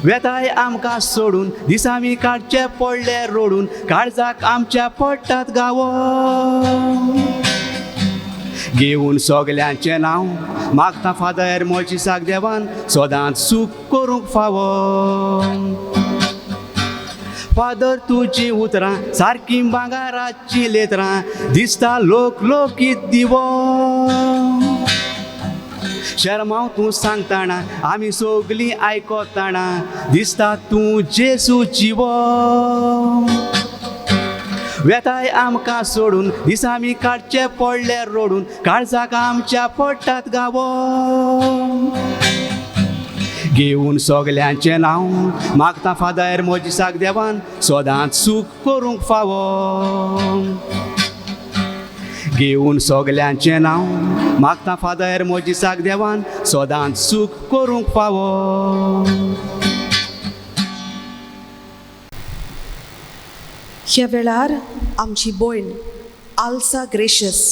वेताय आमकां सोडून दिस आमी काडचे पडले रोडून काळजाक आमच्या पडटात गावो घेवन सगल्यांचें नांव मागता फादर मोजिसाक देवान सदांच सूख करूंक फावो फादर तुजी उतरां सारकीं भांगाराची लेतरां दिसता लोक लोकीत दिवो शर्माव तूं सांगताना आमी सगलीं आयकताना दिसता तूं जेजू जिवो वेताय आमकां सोडून दिस आमी काडचे पडले रोडून काळजाक आमच्या पडटात गावो घेवन सगल्यांचें नांव मागता फादर मोजिसाक देवान सदांच सूख करूंक फावो घेवन सगल्यांचें नांव मागता फादर मोजिसाक देवान सदांच सूख करूंक फावो ह्या वेळार आमची भयण आल्सा ग्रेशियस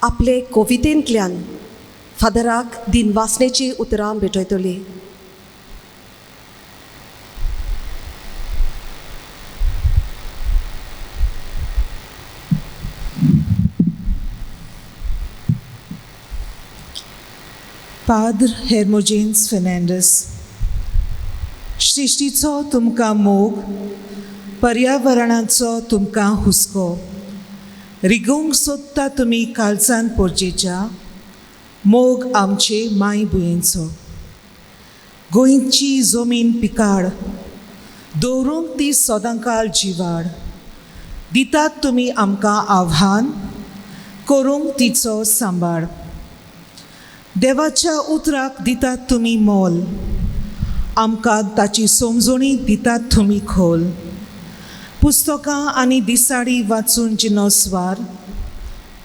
आपले कवितेंतल्यान फादराक दिनवासनेची उतरां भेटयतली Padre Hermogenes Fernandes, सृश्टीचो तुमकां मोग पर्यावरणाचो तुमकां हुस्को रिगूंक सोदता तुमी काळजान पोरजेच्या मोग आमचे माय भुंयेचो गोंयची जमीन पिकाड दवरूंक ती सदांकाळ जिवाड दितात तुमी आमकां आव्हान करूंक तिचो सांबाळ देवाच्या उतराक दितात तुमी मोल आमकां ताची समजणी दितात तुमी खोल पुस्तकां आनी दिसाळी वाचून जिनोस्वार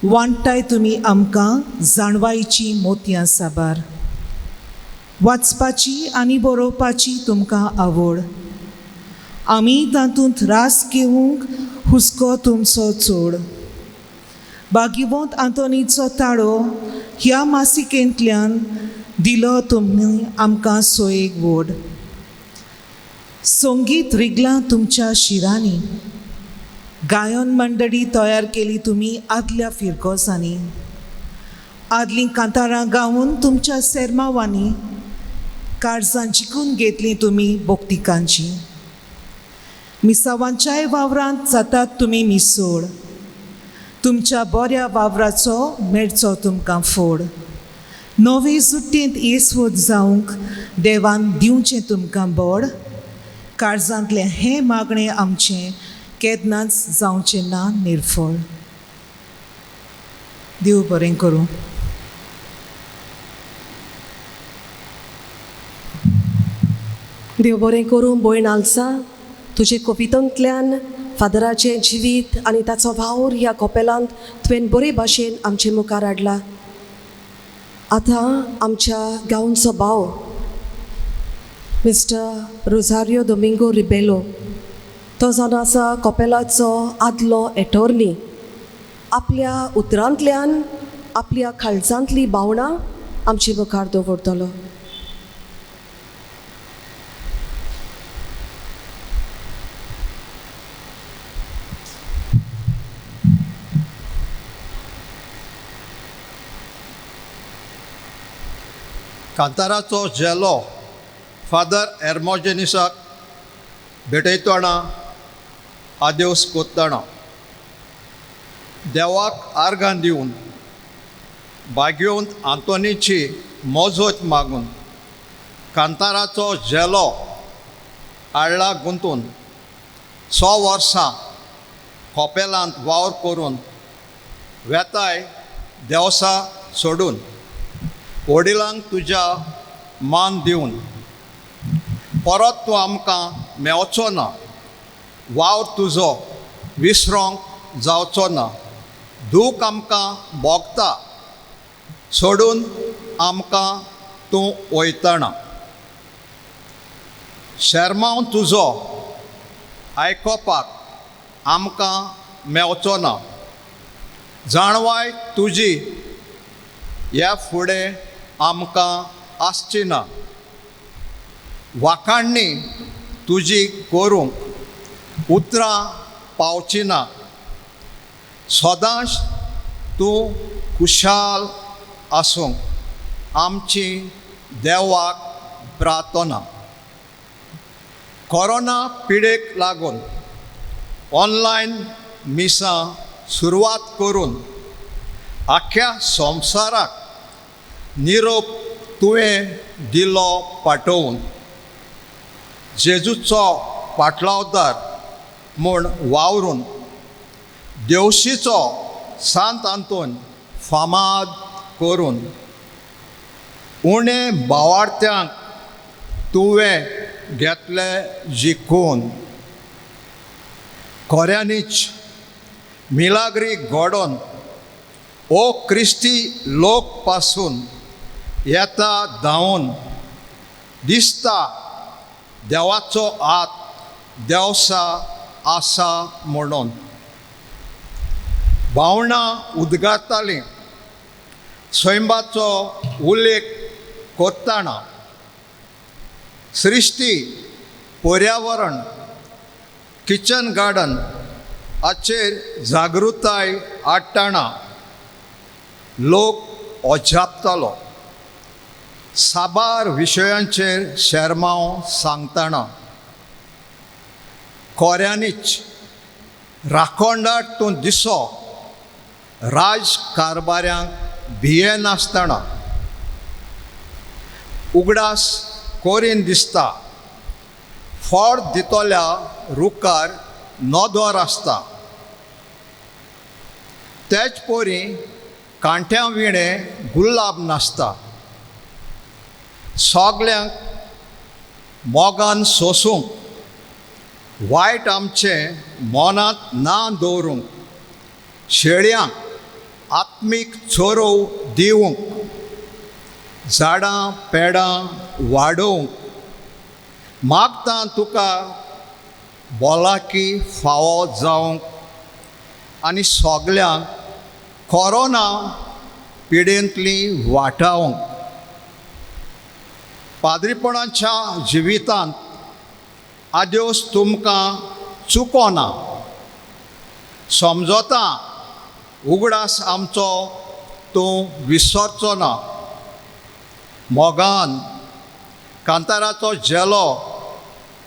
वांटाय तुमी आमकां जाणवायची मोतयां साबार वाचपाची आनी बरोवपाची तुमकां आवड आमी तातूंत रास घेवंक हुस्को तुमचो चोड भाग्यवंत आंतोनीचो ताळो ह्या मासिकेंतल्यान दिलो तुमी आमकां सोयेक वोड संगीत रिगलां तुमच्या शिरांनी गायन मंडळी तयार केली तुमी आदल्या फिरकोसांनी आदलीं कांतारां गावून तुमच्या सेरमावांनी काळजां जिखून घेतलीं तुमी भोक्तिकांची मिसावांच्याय वावरांत जातात तुमी मिसोड तुमच्या बऱ्या वावराचो मेळचो तुमकां फोड नवे सुट्टेंत येसवत जावंक देवान दिवचें तुमकां बोड काळजांतलें हें मागणें आमचें केन्नाच जावचें ना निर्फळ. देव बरें करूं. देव बरें करूं. भयण आलसा तुजे कवितांतल्यान फादराचें जिवीत आनी ताचो वावर ह्या कपेलांत तुवें बरे भाशेन आमचे मुखार हाडला. आतां आमच्या गांवचो भाव मिस्टर रोझारियो दोमिंगो रिबेलो तो जावन आसा कपेलाचो आदलो एटॉर्नी. आपल्या उतरांतल्यान आपल्या काळजांतली भावना आमचे मुखार दवरतलो. कांताराचो जेलो फादर एर्मोजेनिसाक भेटयतना आदेवस कोत्ताना देवाक आर्गां दिवन बागेवंत आंतोनीची मोजत मागून कांताराचो जेलो आडला गुंतून 6 वर्सां कपेलांत वावर करून वेताय देवसा सोडून वडिलांक तुज्या मान दिवन परत तूं आमकां मेवचो ना. वावर तुजो विसरोंक जावचो ना. दूख आमकां भोगता सोडून आमकां तूं वयतना. शर्माव तुजो आयकोपाक आमकां मेवचो ना. जाणवाय तुजी ह्या फुडें आमकां आसची ना. वाखाणणी तुजी करूंक उतरां पावची ना. सदांच तूं खुशाल आसूंक आमची देवाक प्रार्थना. कोरोना पिडेक लागून ऑनलायन मिसां सुरवात करून आख्या संवसाराक निरोप तुवें दिलो पाठोवन जेजूचो पाटलावदार म्हूण वावरून देवशीचो सांत आंतोन फामाद करून उणे भावार्थ्यांक तुवें घेतले जिखून खोऱ्यांनीच मिलाग्री घडोवन ओ क्रिस्ती लोक पासून येता धांवन दिसता देवाचो हात देवसा आसा म्हणून भावनां उदगारतालीं. सैमाचो उल्लेख कोत्ताना सृश्टी पर्यावरण किचन गार्डन हाचेर जागृताय हाडटाना लोक अजापतालो. साबार विशयांचेर शर्माव सांगतना खोऱ्यांनीच राखोंडाट तूं दिसो राजकारबाऱ्यांक भिये नासतना उगडास कोरीन दिसता. फळ दितोल्या रुखार नोदोर आसता. तेच पोरी कांट्या विणे गुलाब नासता. सोगल्यांक मोगान सोसूंक वायट आमचे मनांत ना दवरूंक शेळ्यांक आत्मीक चोरव दिवंक झाडां पेडां वाडोवंक मागता तुका बोलाकी फावो जावंक आनी सोगल्यांक कोरोना पिडेंतली वाटावंक. पाद्रीपणाच्या जिवितांत आदेवस तुमकां चुकोना. समजोता उगडास आमचो तूं विसरचो ना. मोगान कांताराचो जेलो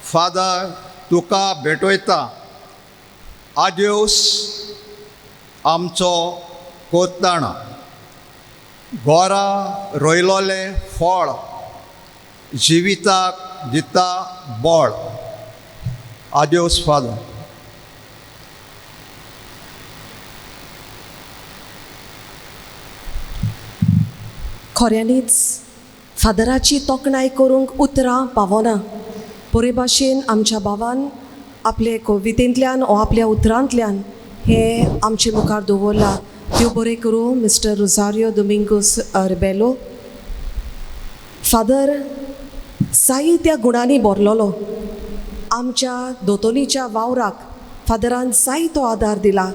फादर तुका भेटयता. आदेवस आमचो कोत्ताना. घोरा रोयलोले फळ जिविताक दिता बळ. Adios, Father. खऱ्यांनीच फादराची तोखणाय करूंक उतरां पावना. बरे भाशेन आमच्या भावान आपले कवितेंतल्यान वा आपल्या उतरांतल्यान हे आमचे मुखार दवरला. देव बरें करूं मिस्टर रोजारियो दोमिंगोस रिबेलो. फादर जायत्या गुणांनी भरलेलो. आमच्या दोतोनीच्या वावराक फादरान जायतो आदार दिला.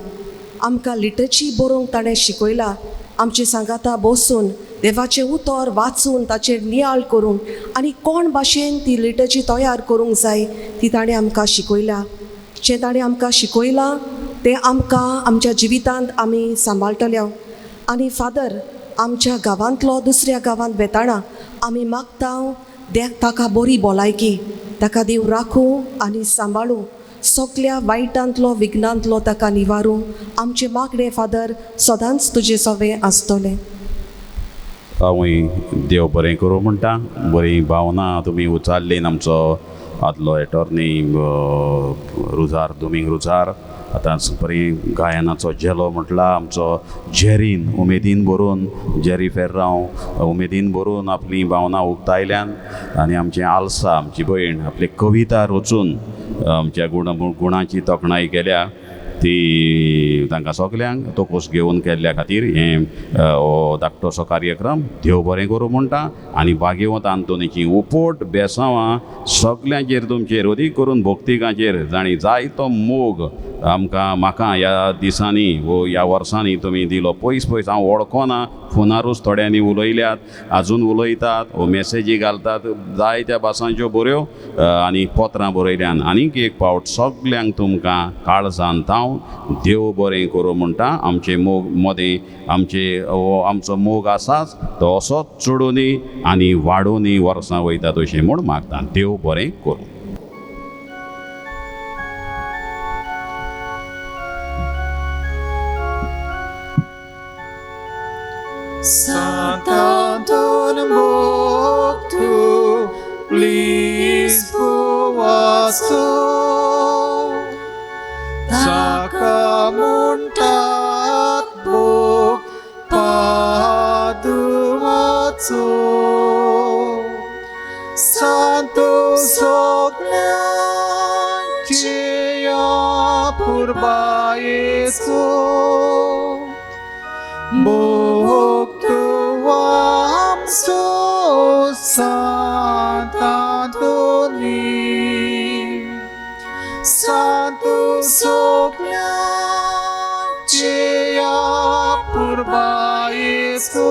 आमकां लिटरची बरोवंक ताणें शिकयला. आमचे सांगाता बसून देवाचें उतर वाचून ताचेर नियाळ करूंक आनी कोण भाशेन ती लिटरची तयार करूंक जाय ती ताणें आमकां शिकयला. जें ताणें आमकां शिकयलां तें आमकां आमच्या जिवितांत आमी सांबाळटल्या. आनी फादर आमच्या गांवांतलो दुसऱ्या गांवांत वेताना आमी मागता ताका बरी भलायकी, ताका देव राखूं आनी सांबाळूं, सगल्या वायटांतलो विघ्नांतलो ताका निवारूं. आमचें मागणें फादर सदांच तुजें सवें आसतलें. हांवूय देव बरें करूं म्हणटा. बरी भावना तुमी उचारलीन. आमचो आदलो एटॉर्नी रुजार दोमिंग रुजार आतां बरी गायनाचो जेलो म्हटला. आमचो जेरीन उमेदीन बरोवन जेरी फेर्रांव उमेदीन बरोवन आपली भावना उक्तायल्यान. आनी आमचें आल्सा आमची भयण आपली कविता रचून आमच्या गुणांची तोखणाय केल्या. ती तांकां सगल्यांक तोकूस घेवन केल्ल्या खातीर हें हो धाकटोसो कार्यक्रम देव बरें करूं म्हणटा. आनी भाग्यवंत आंतोनीची उपोट बेसांवां सगल्यांचेर तुमचेर अदीक करून भक्तिकांचेर जाणी जायतो मोग आमकां म्हाका ह्या दिसांनी वो ह्या वर्सांनी तुमी दिलो. पयस पयस हांव वळखोना, फोनारूच थोड्यांनी उलयल्यात, आजून उलयतात, वो मॅसेजी घालतात. जायत्या भासांच्यो बऱ्यो आनी पत्रां बरयल्यान. आनीक एक फावट सगल्यांक तुमकां काळजांत हांव देव बरें करूं म्हणटा. आमचे मोग मदें आमचो मोग आसाच तो असोच चडूनी आनी वाडूनी वर्सां वयतात अशें म्हूण मागता. देव बरें करूं. Santa Don Boktu, please puasu. Sakamuntat bok padumatsu. Santo soglan cia purba Yesu. Boktuam so Santa Doni. Santo soglan cia purba Yesu.